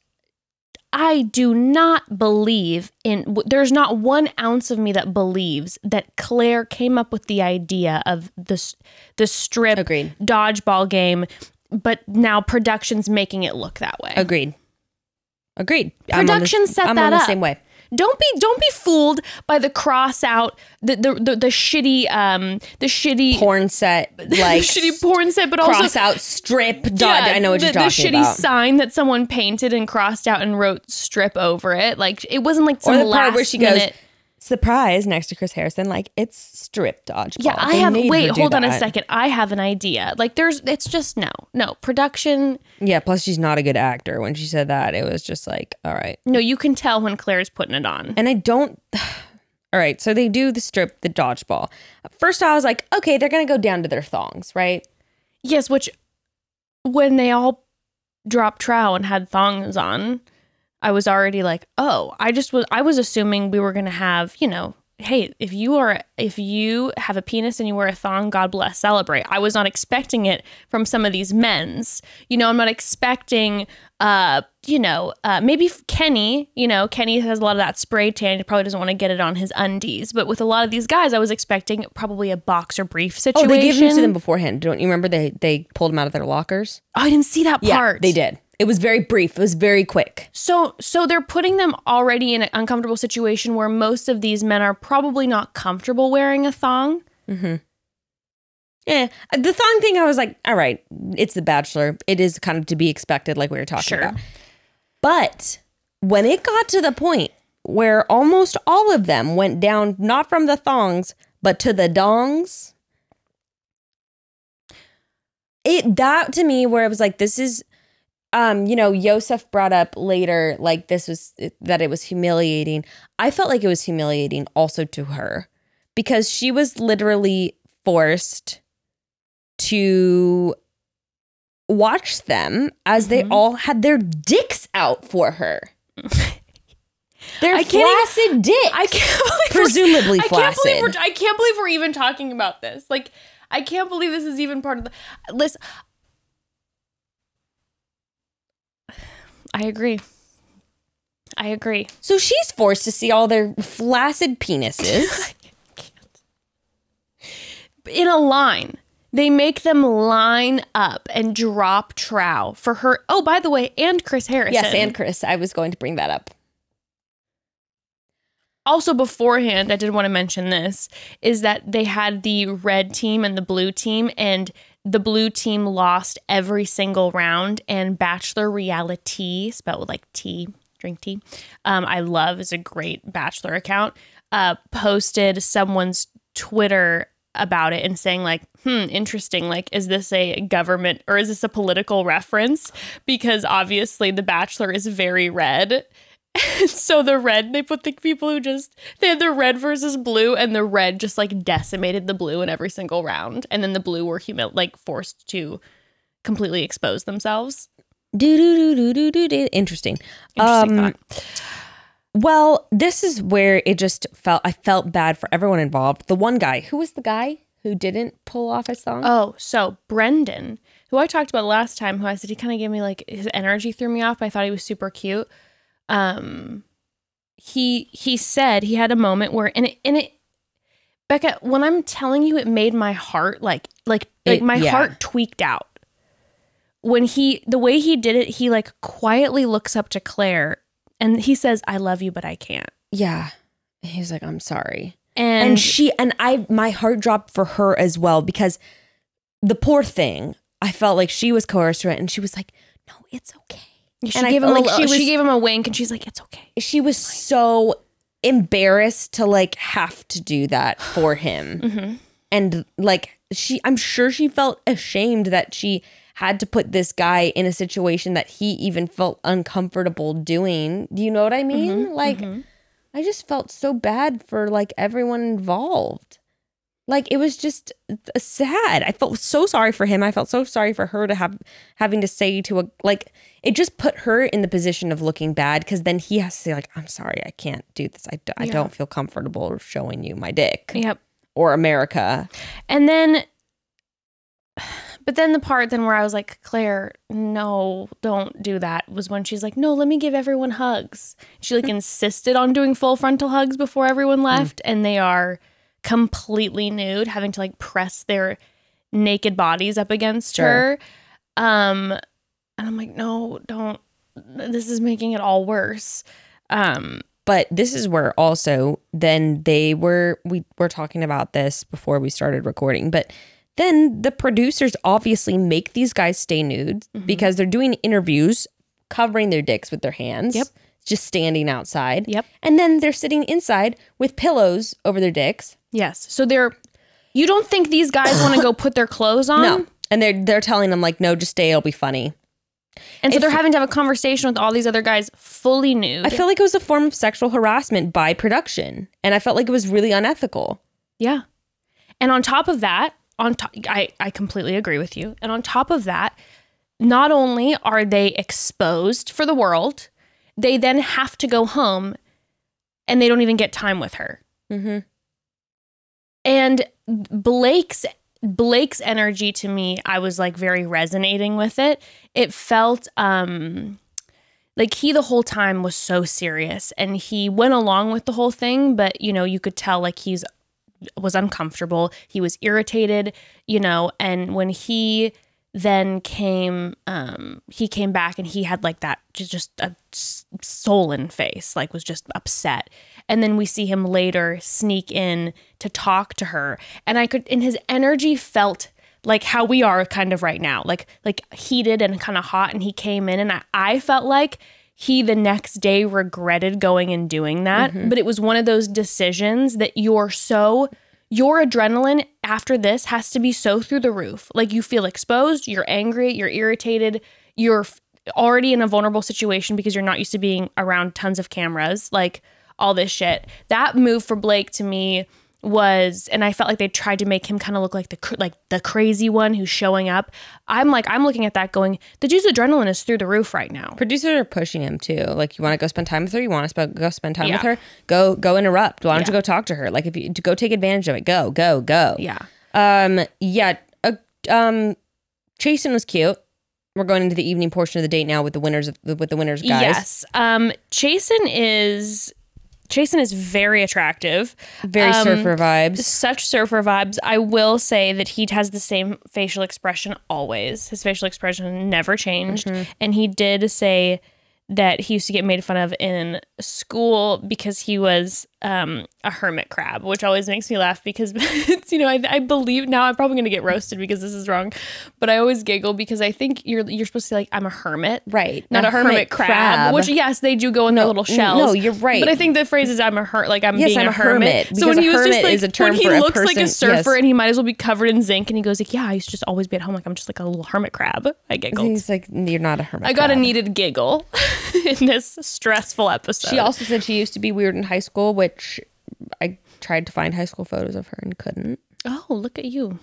B: I do not believe there's not 1 ounce of me that believes that Claire came up with the idea of the strip dodgeball game, but now production's making it look that way.
C: Agreed.
B: Production set that up.
C: I'm on the same way.
B: Don't be fooled by the cross out, the shitty
C: porn set, like
B: shitty porn set, but
C: cross
B: also
C: out strip. I know what you're talking
B: about. The shitty
C: about.
B: sign that someone painted and crossed out and wrote strip over it. Like it wasn't like some
C: or the
B: last
C: part where she
B: minute
C: goes surprise next to Chris Harrison, like it's strip dodgeball.
B: Yeah, hold on a second. I have an idea. Like it's just no production.
C: Yeah, plus she's not a good actor. When she said that, it was just like, all right.
B: No, you can tell when Claire's putting it on.
C: And I don't. All right, so they do the dodgeball. First I was like, okay, they're going to go down to their thongs, right?
B: Yes, which when they all dropped trow and had thongs on, I was already like, oh, I was assuming we were going to have, hey, if you have a penis and you wear a thong, God bless, celebrate. I was not expecting it from some of these men's. I'm not expecting, maybe Kenny, Kenny has a lot of that spray tan. He probably doesn't want to get it on his undies. But with a lot of these guys, I was expecting probably a boxer brief situation.
C: Oh, they gave them to them beforehand. Don't you remember they pulled them out of their lockers?
B: Oh, I didn't see that part.
C: Yeah, they did. It was very brief. It was very quick.
B: So they're putting them already in an uncomfortable situation where most of these men are probably not comfortable wearing a thong.
C: Mm-hmm. Yeah. The thong thing, I was like, all right, it's The Bachelor. It is kind of to be expected, like we were talking about. But when it got to the point where almost all of them went down, not from the thongs, but to the dongs, that to me, where it was like, this is... Yosef brought up later, like that it was humiliating. I felt like it was humiliating also to her because she was literally forced to watch them as they all had their dicks out for her. Their flaccid dicks.
B: I can't believe
C: presumably flaccid.
B: I can't believe we're even talking about this. Like, I can't believe this is even part of the list. I agree.
C: So she's forced to see all their flaccid penises.
B: In a line. They make them line up and drop trow for her. Oh, by the way, and Chris Harrison.
C: Yes, and Chris. I was going to bring that up.
B: Also beforehand, I did want to mention this, is that they had the red team and the blue team, and the blue team lost every single round, and Bachelor Reality, spelled with like tea, drink tea, I love, is a great Bachelor account, posted someone's Twitter about it and saying like, interesting, like, is this a government or is this a political reference? Because obviously the Bachelor is very red. So the red, they put the people who they had the red versus blue, and the red just like decimated the blue in every single round. And then the blue were forced to completely expose themselves.
C: Interesting thought. Well, this is where I felt bad for everyone involved. The one guy, who was the guy who didn't pull off his thong?
B: Oh, so Brendan, who I talked about last time, who I said he kind of gave me like, his energy threw me off, but I thought he was super cute. He said he had a moment where, and it Becca, when I'm telling you, it made my heart my heart tweaked out. When the way he did it, he like quietly looks up to Claire and he says, "I love you, but I can't."
C: Yeah. He's like, "I'm sorry." And my heart dropped for her as well, because the poor thing, I felt like she was coerced to it, and she was like, "No, it's okay."
B: She gave him a wink, and she's like, "It's okay."
C: She was so embarrassed to like have to do that for him. Mm-hmm. And like I'm sure she felt ashamed that she had to put this guy in a situation that he even felt uncomfortable doing. Do you know what I mean?
B: Mm-hmm.
C: Like, I just felt so bad for like everyone involved. Like, it was just sad. I felt so sorry for him. I felt so sorry for her to having to say to it just put her in the position of looking bad, because then he has to say like, "I'm sorry, I can't do this. I don't feel comfortable showing you my dick."
B: Yep.
C: Or America.
B: And then But then the part then where I was like, Claire, no, don't do that, was when she's like, no, let me give everyone hugs. She like insisted on doing full frontal hugs before everyone left. And they are completely nude, having to like press their naked bodies up against her. And I'm like, no, don't. This is making it all worse.
C: But this is where also then we were talking about this before we started recording, but then the producers obviously make these guys stay nude because they're doing interviews covering their dicks with their hands.
B: Yep.
C: Just standing outside.
B: Yep.
C: And then they're sitting inside with pillows over their dicks.
B: Yes. So you don't think these guys want to go put their clothes on?
C: No. And they're telling them like, no, just stay, it'll be funny.
B: And so they're having to have a conversation with all these other guys fully nude.
C: I feel like it was a form of sexual harassment by production. And I felt like it was really unethical.
B: Yeah. And on top of that, I completely agree with you. And on top of that, not only are they exposed for the world, they then have to go home and they don't even get time with her.
C: Mm-hmm.
B: And Blake's energy to me, I was like very resonating with it. It felt like he the whole time was so serious and he went along with the whole thing, but you know, you could tell like was uncomfortable. He was irritated, you know, and when he then came back and he had like that just a sullen face, like was just upset. And then we see him later sneak in to talk to her. And his energy felt like how we are kind of right now, like heated and kind of hot. And he came in and I felt like he the next day regretted going and doing that. Mm-hmm. But it was one of those decisions that your adrenaline after this has to be so through the roof. Like you feel exposed, you're angry, you're irritated, you're already in a vulnerable situation because you're not used to being around tons of cameras, like all this shit. That move for Blake to me was, and I felt like they tried to make him kind of look like the crazy one who's showing up. I'm looking at that going, the dude's adrenaline is through the roof right now.
C: Producers are pushing him too. Like, you want to go spend time with her? You want to go spend time with her? Go interrupt. Why don't you go talk to her? Like, if you to go take advantage of it, go.
B: Yeah.
C: Chasen was cute. We're going into the evening portion of the date now with the winners guys.
B: Yes. Chasen is very attractive.
C: Very surfer vibes.
B: Such surfer vibes. I will say that he has the same facial expression always. His facial expression never changed. Mm-hmm. And he did say that he used to get made fun of in school because he was a hermit crab, which always makes me laugh because it's, you know, I believe now I'm probably going to get roasted because this is wrong, but I always giggle because I think you're supposed to say like, I'm a hermit,
C: right?
B: Not a hermit crab, which yes, they do go in their little shells.
C: No, you're right.
B: But I think the phrase is I'm a being a hermit.
C: So when he was just like,
B: is a term when he looks like a surfer and he might as well be covered in zinc and he goes like, yeah, I used to just always be at home like I'm just like a little hermit crab. I giggled.
C: He's like, you're not a hermit.
B: I got a needed giggle in this stressful episode.
C: She also said she used to be weird in high school, which I tried to find high school photos of her and couldn't.
B: Oh, look at you.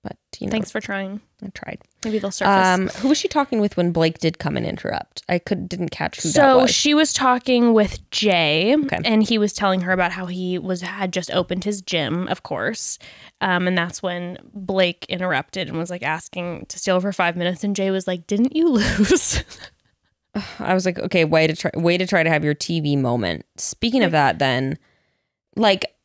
C: But, you know.
B: Thanks for trying.
C: I tried.
B: Maybe they'll surface.
C: Who was she talking with when Blake did come and interrupt? I didn't catch who that was.
B: So she was talking with Jay, and he was telling her about how he had just opened his gym, of course. And that's when Blake interrupted and was like asking to steal for 5 minutes. And Jay was like, didn't you lose?
C: I was like, okay, way to try to have your TV moment. Speaking of that, then, like,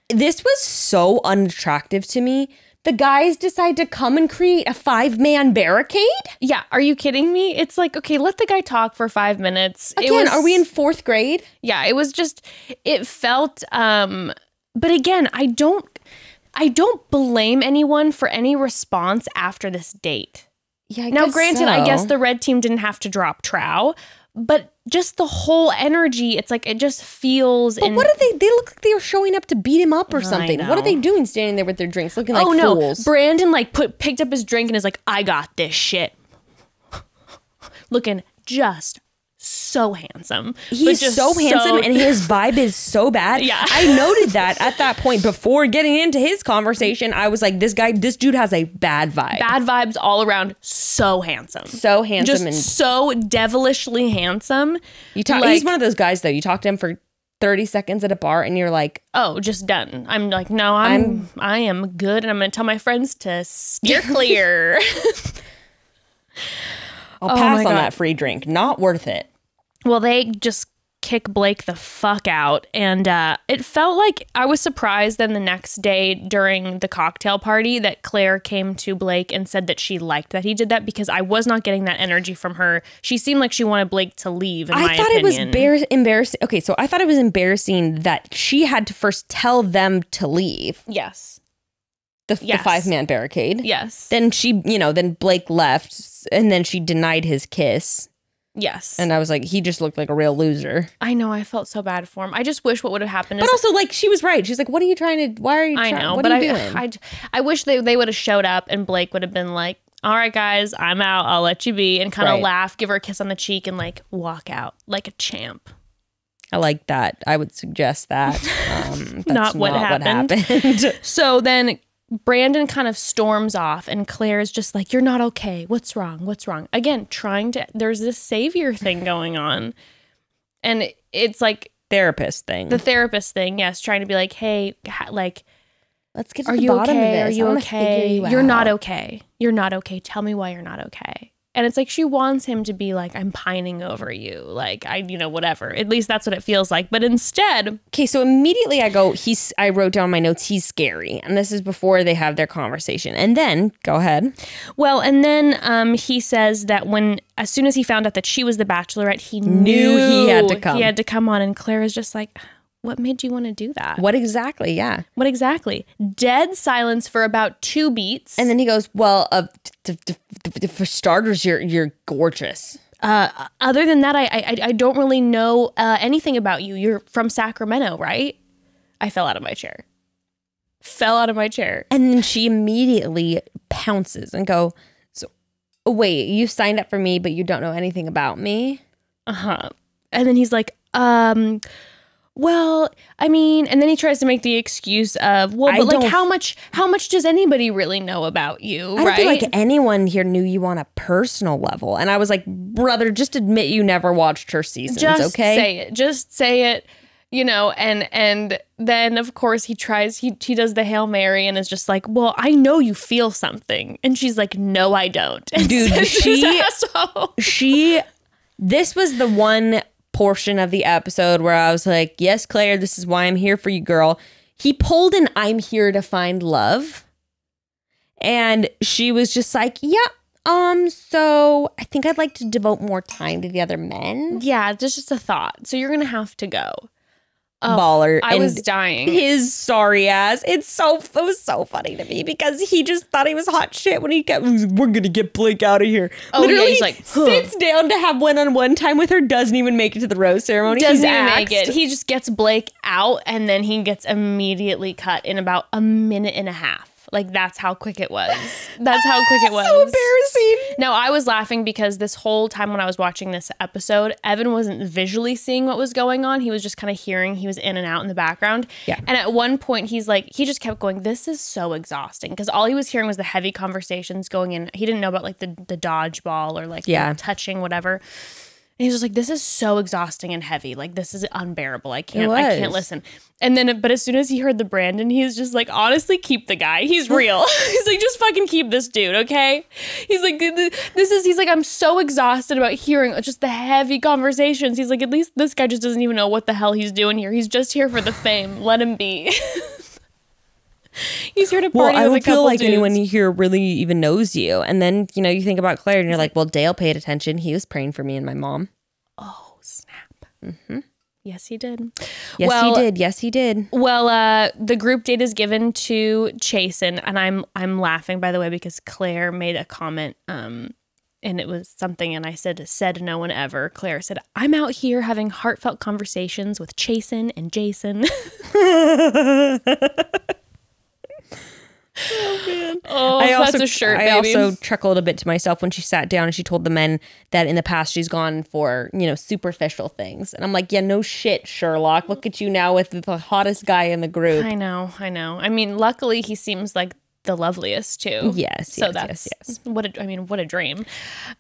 C: this was so unattractive to me. The guys decide to come and create a 5-man barricade?
B: Yeah, are you kidding me? It's like, okay, let the guy talk for 5 minutes.
C: Again, are we in 4th grade?
B: Yeah, it was just, it felt, but again, I don't blame anyone for any response after this date.
C: Yeah,
B: now, granted, so. I guess the red team didn't have to drop Trow, but just the whole energy, it's like it just feels.
C: But what are they? They look like they were showing up to beat him up or something. What are they doing standing there with their drinks looking like fools?
B: Brandon like picked up his drink and is like, I got this shit. Looking just so handsome.
C: He's so handsome and his vibe is so bad.
B: Yeah.
C: I noted that at that point before getting into his conversation. I was like, this dude has a bad vibe.
B: Bad vibes all around. So handsome.
C: So handsome.
B: Just so devilishly handsome.
C: He's one of those guys though. You talk to him for 30 seconds at a bar and you're like,
B: oh, just done. I'm like, no, I am good, and I'm going to tell my friends to steer clear.
C: I'll pass on that free drink. Not worth it.
B: Well, they just kick Blake the fuck out, and it felt like I was surprised then the next day during the cocktail party that Claire came to Blake and said that she liked that he did that, because I was not getting that energy from her. She seemed like she wanted Blake to leave, in my opinion.
C: I thought it was embarrassing. Okay, so I thought it was embarrassing that she had to first tell them to leave.
B: Yes.
C: The 5-man barricade.
B: Yes.
C: Then then Blake left, and then she denied his kiss.
B: Yes.
C: And I was like, he just looked like a real loser.
B: I know. I felt so bad for him. I just wish what would have happened.
C: But also, like, she was right. She's like, what are you trying to, why are you trying,
B: I know,
C: what
B: but
C: are you doing?
B: I wish they would have showed up and Blake would have been like, all right, guys, I'm out. I'll let you be. And kind of laugh, give her a kiss on the cheek, and like walk out like a champ.
C: I like that. I would suggest that. That's
B: not what happened. So then Brandon kind of storms off, and Claire's just like, you're not okay. What's wrong? What's wrong? Again, there's this savior thing going on. And it's like
C: therapist thing.
B: The therapist thing, yes. Trying to be like, hey, like,
C: let's get to the bottom of this.
B: Are you okay? You're not okay. You're not okay. Tell me why you're not okay. And it's like she wants him to be like, I'm pining over you. Like, whatever. At least that's what it feels like. But instead.
C: Okay, so immediately I wrote down my notes, he's scary. And this is before they have their conversation. And then, go ahead.
B: Well, and then he says that as soon as he found out that she was the Bachelorette, he knew
C: he had to come.
B: He had to come on. And Claire is just like, what made you want to do that?
C: What exactly? Yeah.
B: What exactly? Dead silence for about 2 beats.
C: And then he goes, well, for starters, you're gorgeous.
B: Other than that, I don't really know anything about you. You're from Sacramento, right? I fell out of my chair.
C: And then she immediately pounces and go, so, wait, you signed up for me, but you don't know anything about me?
B: Uh-huh. And then he's like, well, I mean, and then he tries to make the excuse of, well, but like how much does anybody really know about you,
C: I don't feel like anyone here knew you on a personal level. And I was like, brother, just admit you never watched her seasons, okay?
B: Just say it, and then of course he does the Hail Mary and is just like, well, I know you feel something. And she's like, no, I don't. And
C: dude, this was the one portion of the episode where I was like, yes, Claire, this is why I'm here for you, girl. He pulled an I'm here to find love. And she was just like, yeah, so I think I'd like to devote more time to the other men.
B: Yeah, just a thought. So you're going to have to go.
C: Baller.
B: I was dying.
C: His sorry ass. It was so funny to me because he just thought he was hot shit when we're gonna get Blake out of here.
B: Oh, literally, yeah, he's like,
C: sits down to have one-on-one time with her, doesn't even make it to the rose ceremony.
B: Doesn't even make it. He just gets Blake out, and then he gets immediately cut in about a minute and a half. Like, that's how quick it was. So
C: embarrassing.
B: No, I was laughing because this whole time when I was watching this episode, Evan wasn't visually seeing what was going on. He was just kind of hearing. He was in and out in the background.
C: Yeah.
B: And at one point, he just kept going, this is so exhausting. Because all he was hearing was the heavy conversations going in. He didn't know about like the dodgeball or like the touching, whatever. And he was just like, this is so exhausting and heavy. Like, this is unbearable. I can't listen. And then, but as soon as he heard the Brandon, he's just like, honestly, keep the guy. He's real. He's like, just fucking keep this dude, okay? He's like, he's like, I'm so exhausted about hearing just the heavy conversations. He's like, at least this guy just doesn't even know what the hell he's doing here. He's just here for the fame. Let him be. He's here to party with a couple dudes.
C: I don't feel like anyone here really even knows you. And then, you think about Claire and you're like, well, Dale paid attention. He was praying for me and my mom.
B: Oh, snap. Mm-hmm. Yes, he did.
C: Yes, he did.
B: Well, the group date is given to Chasen, and I'm laughing, by the way, because Claire made a comment, and it was something, and I said no one ever. Claire said, I'm out here having heartfelt conversations with Chasen and Jason.
C: Oh man!
B: That's a shirt, baby.
C: I also chuckled a bit to myself when she sat down and she told the men that in the past she's gone for superficial things, and I'm like, yeah, no shit, Sherlock. Look at you now with the hottest guy in the group.
B: I know. I mean, luckily he seems like the loveliest too.
C: Yes.
B: So
C: yes.
B: what a dream.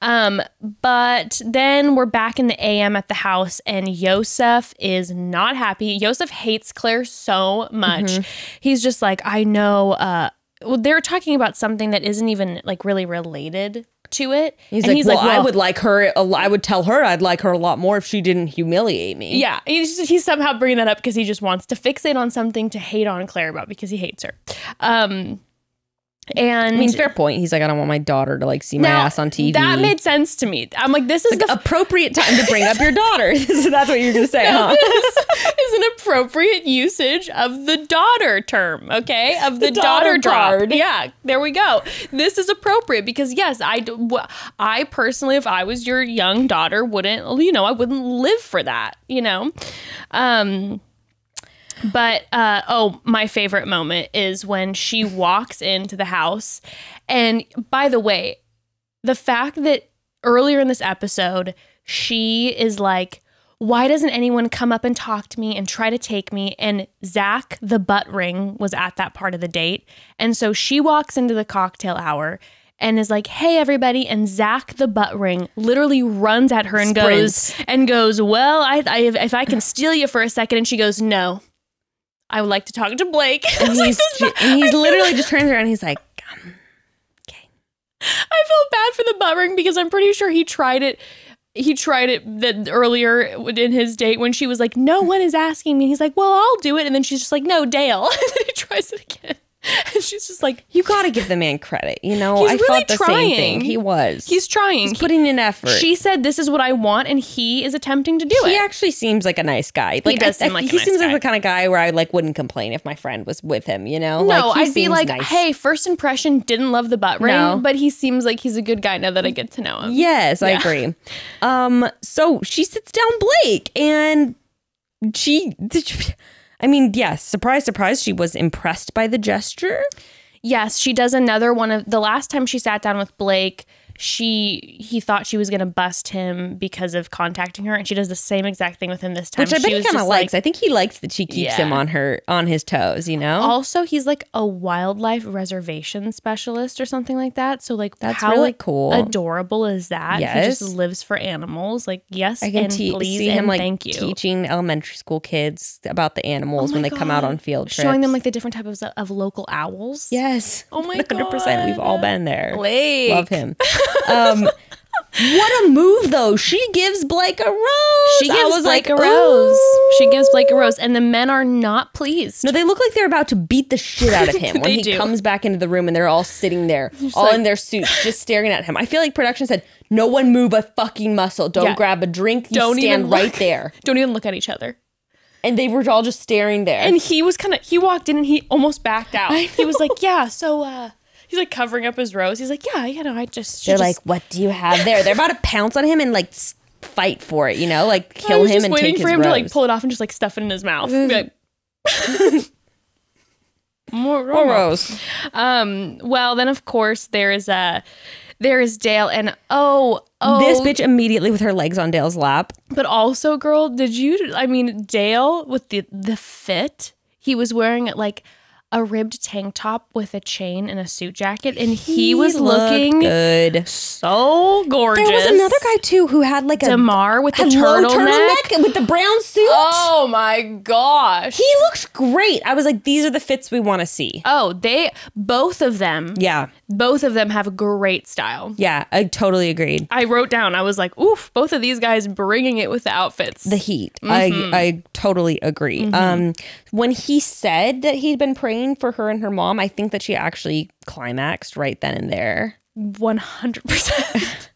B: But then we're back in the AM at the house, and Yosef is not happy. Yosef hates Claire so much. He's just like, I know. Well, they're talking about something that isn't even like really related to it.
C: He's like, I would like her. I would tell her I'd like her a lot more if she didn't humiliate me.
B: Yeah, he's somehow bringing that up because he just wants to fixate on something to hate on Claire about because he hates her. And
C: I mean, fair point. He's like, I don't want my daughter to like see my ass on TV.
B: That made sense to me. I'm like, this is
C: the appropriate time to bring up your daughter. So that's what you're gonna say, huh?
B: This is an appropriate usage of the daughter term, okay? Of the daughter drop.
C: Card.
B: Yeah, there we go. This is appropriate because yes, I personally, if I was your young daughter, wouldn't, you know, I wouldn't live for that, you know. But, my favorite moment is when she walks into the house. And by the way, the fact that earlier in this episode, she is like, why doesn't anyone come up and talk to me and try to take me? And Zach, the butt ring, was at that part of the date. And so she walks into the cocktail hour and is like, hey, everybody. And Zach, the butt ring, literally runs at her and goes, well, if I can steal you for a second. And she goes, no. I would like to talk to Blake.
C: And he's literally just turns around and he's like, okay.
B: I felt bad for the butt ring because I'm pretty sure he tried it. He tried it earlier in his date when she was like, no one is asking me. He's like, well, I'll do it. And then she's just like, no, Dale. And then he tries it again. And she's just like,
C: you got to give the man credit. You know,
B: he's
C: I
B: really
C: thought the
B: trying.
C: same thing. He was.
B: He's trying.
C: He's putting in effort.
B: She said, this is what I want. And he is attempting to do it.
C: He actually seems like a nice guy. Like,
B: he does seem like a nice guy.
C: He seems like the kind of guy where I like wouldn't complain if my friend was with him, you know?
B: No,
C: like,
B: I'd be like,
C: nice.
B: hey, first impression, didn't love the butt ring, but he seems like he's a good guy now that I get to know him.
C: Yes, I agree. So she sits down Blake and I mean, yes, surprise, surprise, she was impressed by the gesture.
B: Yes, she does another one of the last time she sat down with Blake. He thought she was going to bust him because of contacting her, and she does the same exact thing with him this time.
C: Which I bet he kind of likes. I think he likes that she keeps him on his toes, you know?
B: Also, he's like a wildlife reservation specialist or something like that. So like
C: that's
B: how
C: really cool.
B: Adorable is that?
C: Yes.
B: He just lives for animals. Like, yes,
C: I can
B: and please
C: see him
B: and
C: like
B: thank you.
C: teaching elementary school kids about the animals when they come out on field trips.
B: Showing them like the different types of local owls.
C: Yes.
B: Oh my
C: 100%.
B: God.
C: We've all been there.
B: Blake.
C: Love him. What a move, though. She gives Blake a rose.
B: She gives Blake a rose.
C: Ooh.
B: She gives Blake a rose. And the men are not pleased.
C: No, they look like they're about to beat the shit out of him when he comes back into the room and they're all sitting there, all in their suits, just staring at him. I feel like production said, no one move a fucking muscle. Don't grab a drink. You stand right there.
B: Don't even look at each other.
C: And they were all just staring there.
B: And he walked in and he almost backed out. He was like, yeah, so, he's like covering up his rose. He's like, yeah, you know, They're
C: like, what do you have there? They're about to pounce on him and like fight for it, you know, like kill him and take his rose. I was just waiting for him
B: to like pull it off and just like stuff it in his mouth. Be like, more rose. Well, then of course there is Dale and
C: this bitch immediately with her legs on Dale's lap.
B: But also, girl, Dale with the fit, he was wearing like a ribbed tank top with a chain and a suit jacket, and he was looking
C: good,
B: so gorgeous.
C: There was another guy too who had like
B: Damar with the turtleneck
C: with the brown suit.
B: Oh my gosh,
C: he looks great. I was like, these are the fits we want to see.
B: Oh, both of them have great style.
C: Yeah, I totally agreed.
B: I wrote down, I was like, oof, both of these guys bringing it with the outfits.
C: The heat. I totally agree. When he said that he'd been praying for her and her mom, I think that she actually climaxed right then and there.
B: 100%.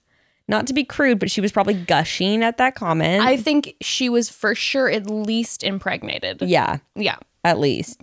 C: Not to be crude, but she was probably gushing at that comment.
B: I think she was for sure at least impregnated.
C: Yeah.
B: Yeah.
C: At least.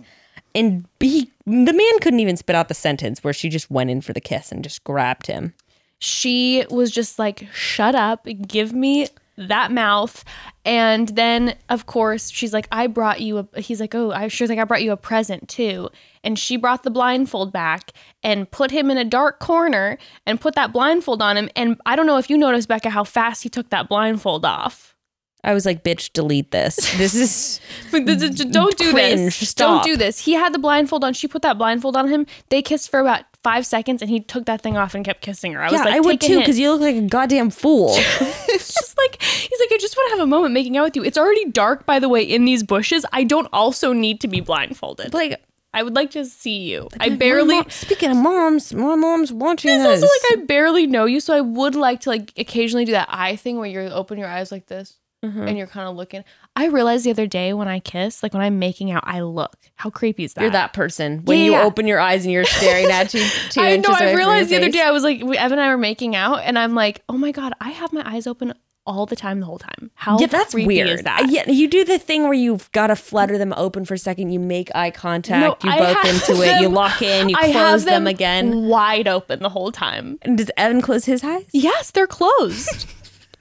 C: And the man couldn't even spit out the sentence where she just went in for the kiss and just grabbed him.
B: She was just like, shut up, give me that mouth. And then of course she's like, I brought you he's like, oh, she was like, I brought you a present too. And she brought the blindfold back and put him in a dark corner and put that blindfold on him. And I don't know if you noticed, Becca, how fast he took that blindfold off.
C: I was like, bitch, delete this. This is
B: don't do
C: cringe.
B: this.
C: Stop.
B: Don't do this. He had the blindfold on. She put that blindfold on him. They kissed for about 5 seconds and he took that thing off and kept kissing her. I was like,
C: I would too, because you look like a goddamn fool.
B: It's just like, he's like, I just want to have a moment making out with you. It's already dark, by the way, in these bushes. I don't also need to be blindfolded.
C: Like,
B: I would like to see you. I
C: like,
B: barely.
C: Speaking of moms, my mom's watching
B: It's
C: this.
B: also like I barely know you, so I would like to like occasionally do that eye thing where you open your eyes like this and you're kind of looking. I realized the other day when I kiss, like when I'm making out, I look. How creepy is that?
C: You're that person when you open your eyes and you're staring at you.
B: I know. I realized the other day I was like, Evan and I were making out, and I'm like, oh my god, I have my eyes open all the time, the whole time. How
C: that's
B: creepy
C: weird.
B: is that?
C: Yeah, you do the thing where you've got to flutter them open for a second. You make eye contact.
B: No,
C: you both into it. You lock in. You close them again.
B: Wide open the whole time.
C: And does Evan close his eyes?
B: Yes, they're closed.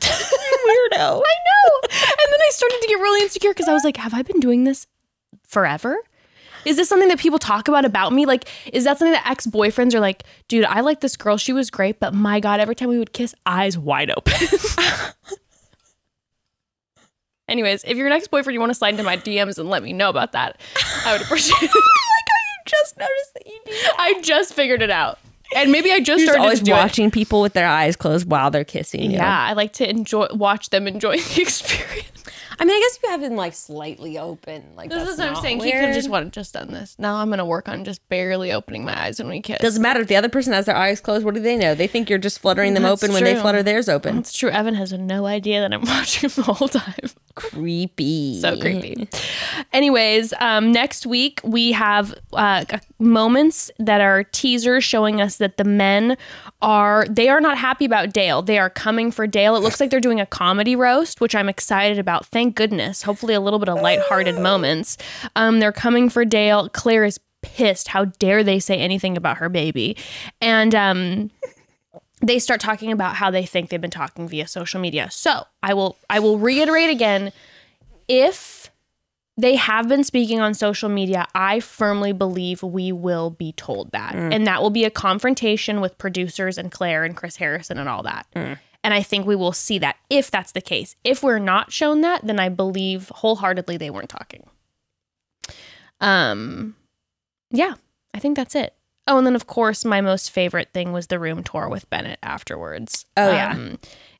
C: Weirdo.
B: I know. And then I started to get really insecure because I was like, have I been doing this forever? Is this something that people talk about me? Like, is that something that ex-boyfriends are like, dude, I like this girl. She was great. But my God, every time we would kiss, eyes wide open. Anyways, if you're an ex-boyfriend, you want to slide into my DMs and let me know about that, I would appreciate it.
C: Like how you just noticed that you do that.
B: I just figured it out. And maybe I just started
C: always
B: to do
C: watching people with their eyes closed while they're kissing you.
B: Yeah, I like to watch them enjoy the experience.
C: I mean, I guess you have them like slightly open. Like
B: This
C: that's
B: is what I'm
C: not
B: saying.
C: weird.
B: He could just done this. Now I'm gonna work on just barely opening my eyes when we kiss.
C: Doesn't matter if the other person has their eyes closed. What do they know? They think you're just fluttering them
B: That's
C: open when they
B: true.
C: flutter theirs open.
B: That's true. Evan has no idea that I'm watching him the whole time.
C: Creepy.
B: So creepy. Anyways, next week we have moments that are teasers showing us that the men are not happy about Dale. They are coming for Dale. It looks like they're doing a comedy roast, which I'm excited about. Thank goodness. Hopefully a little bit of lighthearted moments. They're coming for Dale. Claire is pissed. How dare they say anything about her baby? And they start talking about how they think they've been talking via social media. So I will reiterate again, if they have been speaking on social media, I firmly believe we will be told that. And that will be a confrontation with producers and Claire and Chris Harrison and all that. And I think we will see that if that's the case. If we're not shown that, then I believe wholeheartedly they weren't talking. Yeah, I think that's it. Oh, and then of course my most favorite thing was the room tour with Bennett afterwards.
C: Oh yeah.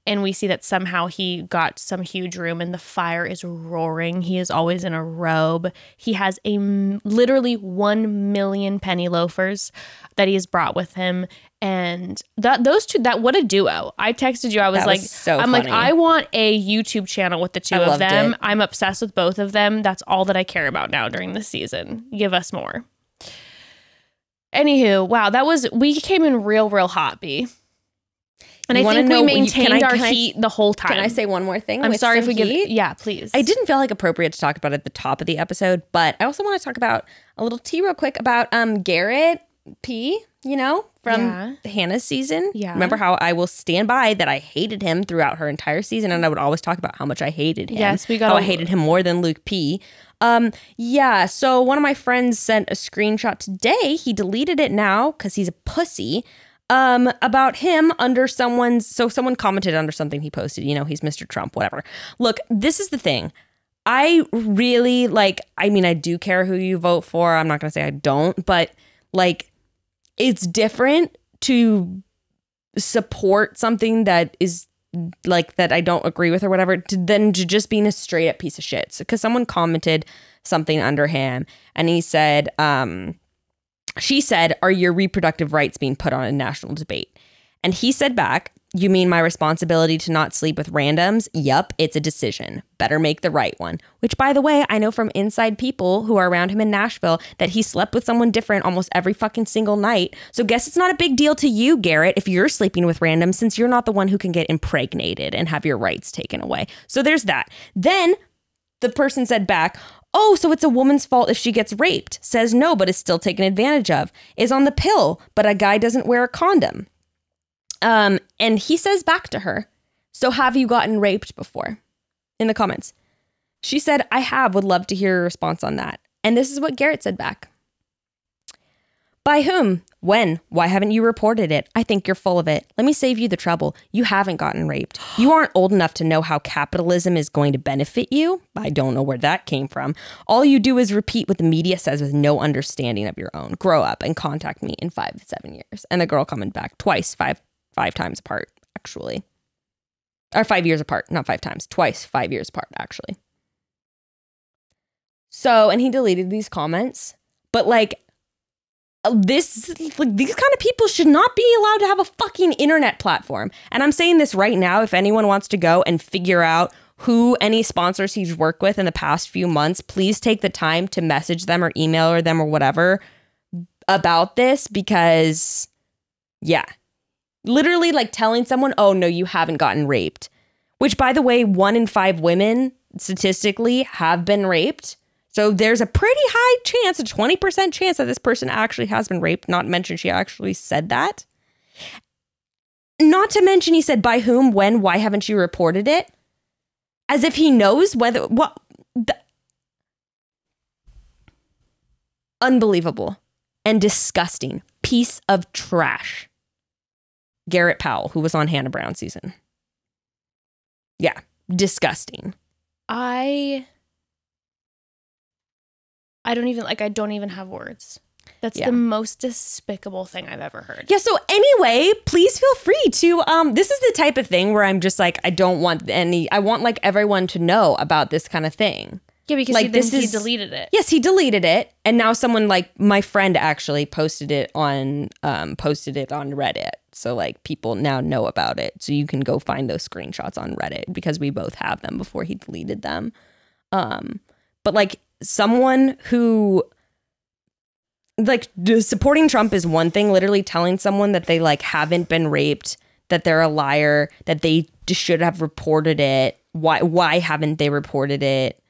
B: And we see that somehow he got some huge room and the fire is roaring. He is always in a robe. He has literally 1 million penny loafers that he has brought with him. And those two, what a duo. I texted you. I was like, I'm
C: funny.
B: like, I want a YouTube channel with the two of them.
C: It.
B: I'm obsessed with both of them. That's all that I care about now during this season. Give us more. Anywho, wow, we came in real hot, B. And I think we maintained our heat the whole time.
C: Can I say one more thing?
B: I'm sorry if we give it. Yeah, please.
C: I didn't feel like appropriate to talk about it at the top of the episode, but I also want to talk about a little tea real quick about Garrett P, from Hannah's season. Yeah. Remember how I will stand by that I hated him throughout her entire season, and I would always talk about how much I hated him.
B: Yes,
C: I hated him more than Luke P. So one of my friends sent a screenshot today. He deleted it now because he's a pussy. About him under someone commented under something he posted, he's Mr. Trump, whatever. Look, this is the thing. I really I do care who you vote for. I'm not going to say I don't, but it's different to support something that is that I don't agree with or whatever than to just being a straight up piece of shit. Because someone commented something under him and he said, she said, are your reproductive rights being put on a national debate? And he said back, you mean my responsibility to not sleep with randoms? Yup, it's a decision. Better make the right one. Which, by the way, I know from inside people who are around him in Nashville that he slept with someone different almost every fucking single night. So guess it's not a big deal to you, Garrett, if you're sleeping with randoms, since you're not the one who can get impregnated and have your rights taken away. So there's that. Then the person said back, oh, so it's a woman's fault if she gets raped. Says no, but is still taken advantage of. Is on the pill, but a guy doesn't wear a condom. And he says back to her, so have you gotten raped before? In the comments. She said, I have, would love to hear your response on that. And this is what Garrett said back. By whom? When? Why haven't you reported it? I think you're full of it. Let me save you the trouble. You haven't gotten raped. You aren't old enough to know how capitalism is going to benefit you. I don't know where that came from. All you do is repeat what the media says with no understanding of your own. Grow up and contact me in 5 to 7 years. And the girl coming back twice, five times apart, actually. Or 5 years apart, not 5 times. Twice, 5 years apart, actually. So, and he deleted these comments. But like, these kind of people should not be allowed to have a fucking internet platform. And I'm saying this right now. If anyone wants to go and figure out who any sponsors he's worked with in the past few months, please take the time to message them or email them or whatever about this, because yeah, literally like telling someone, oh no, you haven't gotten raped, which by the way, 1 in 5 women statistically have been raped. So there's a pretty high chance, a 20% chance that this person actually has been raped. Not to mention she actually said that. Not to mention he said, by whom, when, why haven't you reported it? As if he knows whether, unbelievable and disgusting piece of trash. Garrett Powell, who was on Hannah Brown season. Yeah, disgusting. I don't even have words. That's the most despicable thing I've ever heard. Yeah, so anyway, please feel free to, this is the type of thing where I'm just like, I want like everyone to know about this kind of thing. Yeah, because like, he deleted it. Yes, he deleted it. And now someone like my friend actually posted it on Reddit. So like people now know about it. So you can go find those screenshots on Reddit because we both have them before he deleted them. But like, someone who like supporting Trump is one thing, literally telling someone that they like haven't been raped, that they're a liar, that they just should have reported it. Why haven't they reported it?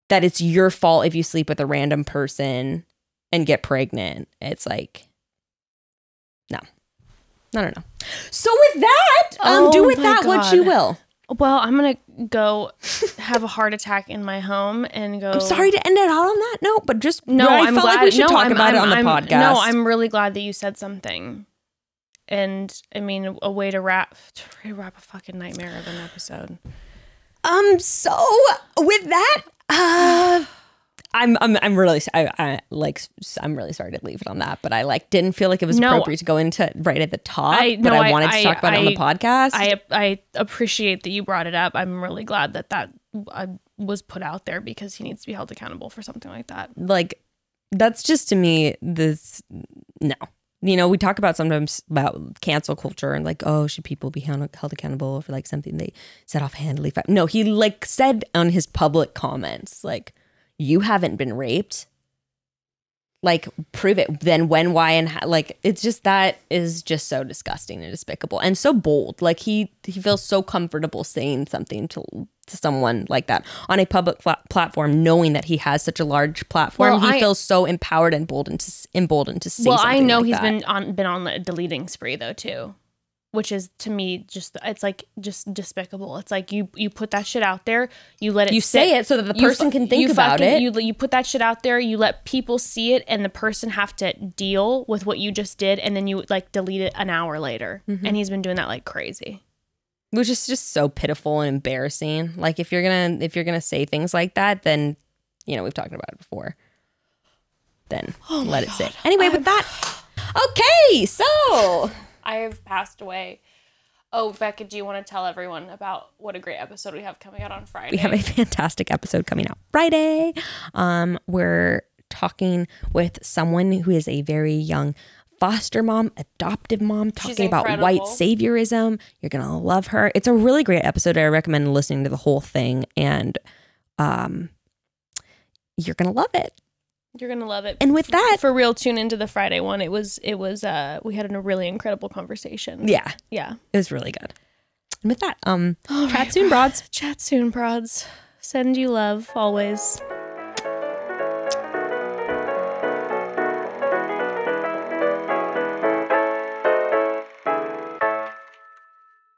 C: That it's your fault if you sleep with a random person and get pregnant. It's like, no. So with that, do with that what you will.
B: Well, I'm going to go have a heart attack in my home and go.
C: I'm sorry to end it all on that note, but just
B: no,
C: I felt like we should talk about it on the podcast.
B: No, I'm really glad that you said something. And I mean, a way to wrap a fucking nightmare of an episode.
C: So with that, I'm really sorry to leave it on that, but I like didn't feel like it was appropriate to go into right at the top. I wanted to talk about it on the podcast.
B: I appreciate that you brought it up. I'm really glad that was put out there because he needs to be held accountable for something like that.
C: Like that's just to me no. You know, we talk about sometimes about cancel culture and like, oh, should people be held accountable for like something they said offhandedly? No, he like said on his public comments like, you haven't been raped. Like, prove it. Then when, why, and how. Like, it's just, that is just so disgusting and despicable and so bold. Like, he feels so comfortable saying something to someone like that on a public platform, knowing that he has such a large platform. Well, he feels so empowered and emboldened to say something. Well, I know like
B: he's been on a deleting spree though too. Which is to me just despicable. It's like you put that shit out there, you let it
C: you
B: sit,
C: say it so that the person can think about it.
B: You put that shit out there, you let people see it, and the person have to deal with what you just did, and then you like delete it an hour later. Mm-hmm. And he's been doing that like crazy.
C: Which is just so pitiful and embarrassing. Like if you're gonna say things like that, then you know we've talked about it before. Then let it sit. Anyway, with that, okay, so.
B: I have passed away. Oh, Becca, do you want to tell everyone about what a great episode we have coming out on Friday?
C: We have a fantastic episode coming out Friday. We're talking with someone who is a very young foster mom, adoptive mom, talking about white saviorism. You're going to love her. It's a really great episode. I recommend listening to the whole thing, and you're going to love it.
B: You're gonna love it.
C: And with that,
B: for real, tune into the Friday one. It was we had a really incredible conversation.
C: Yeah.
B: It
C: was really good. And with that, chat soon, broads.
B: Chat soon, broads. Send you love always.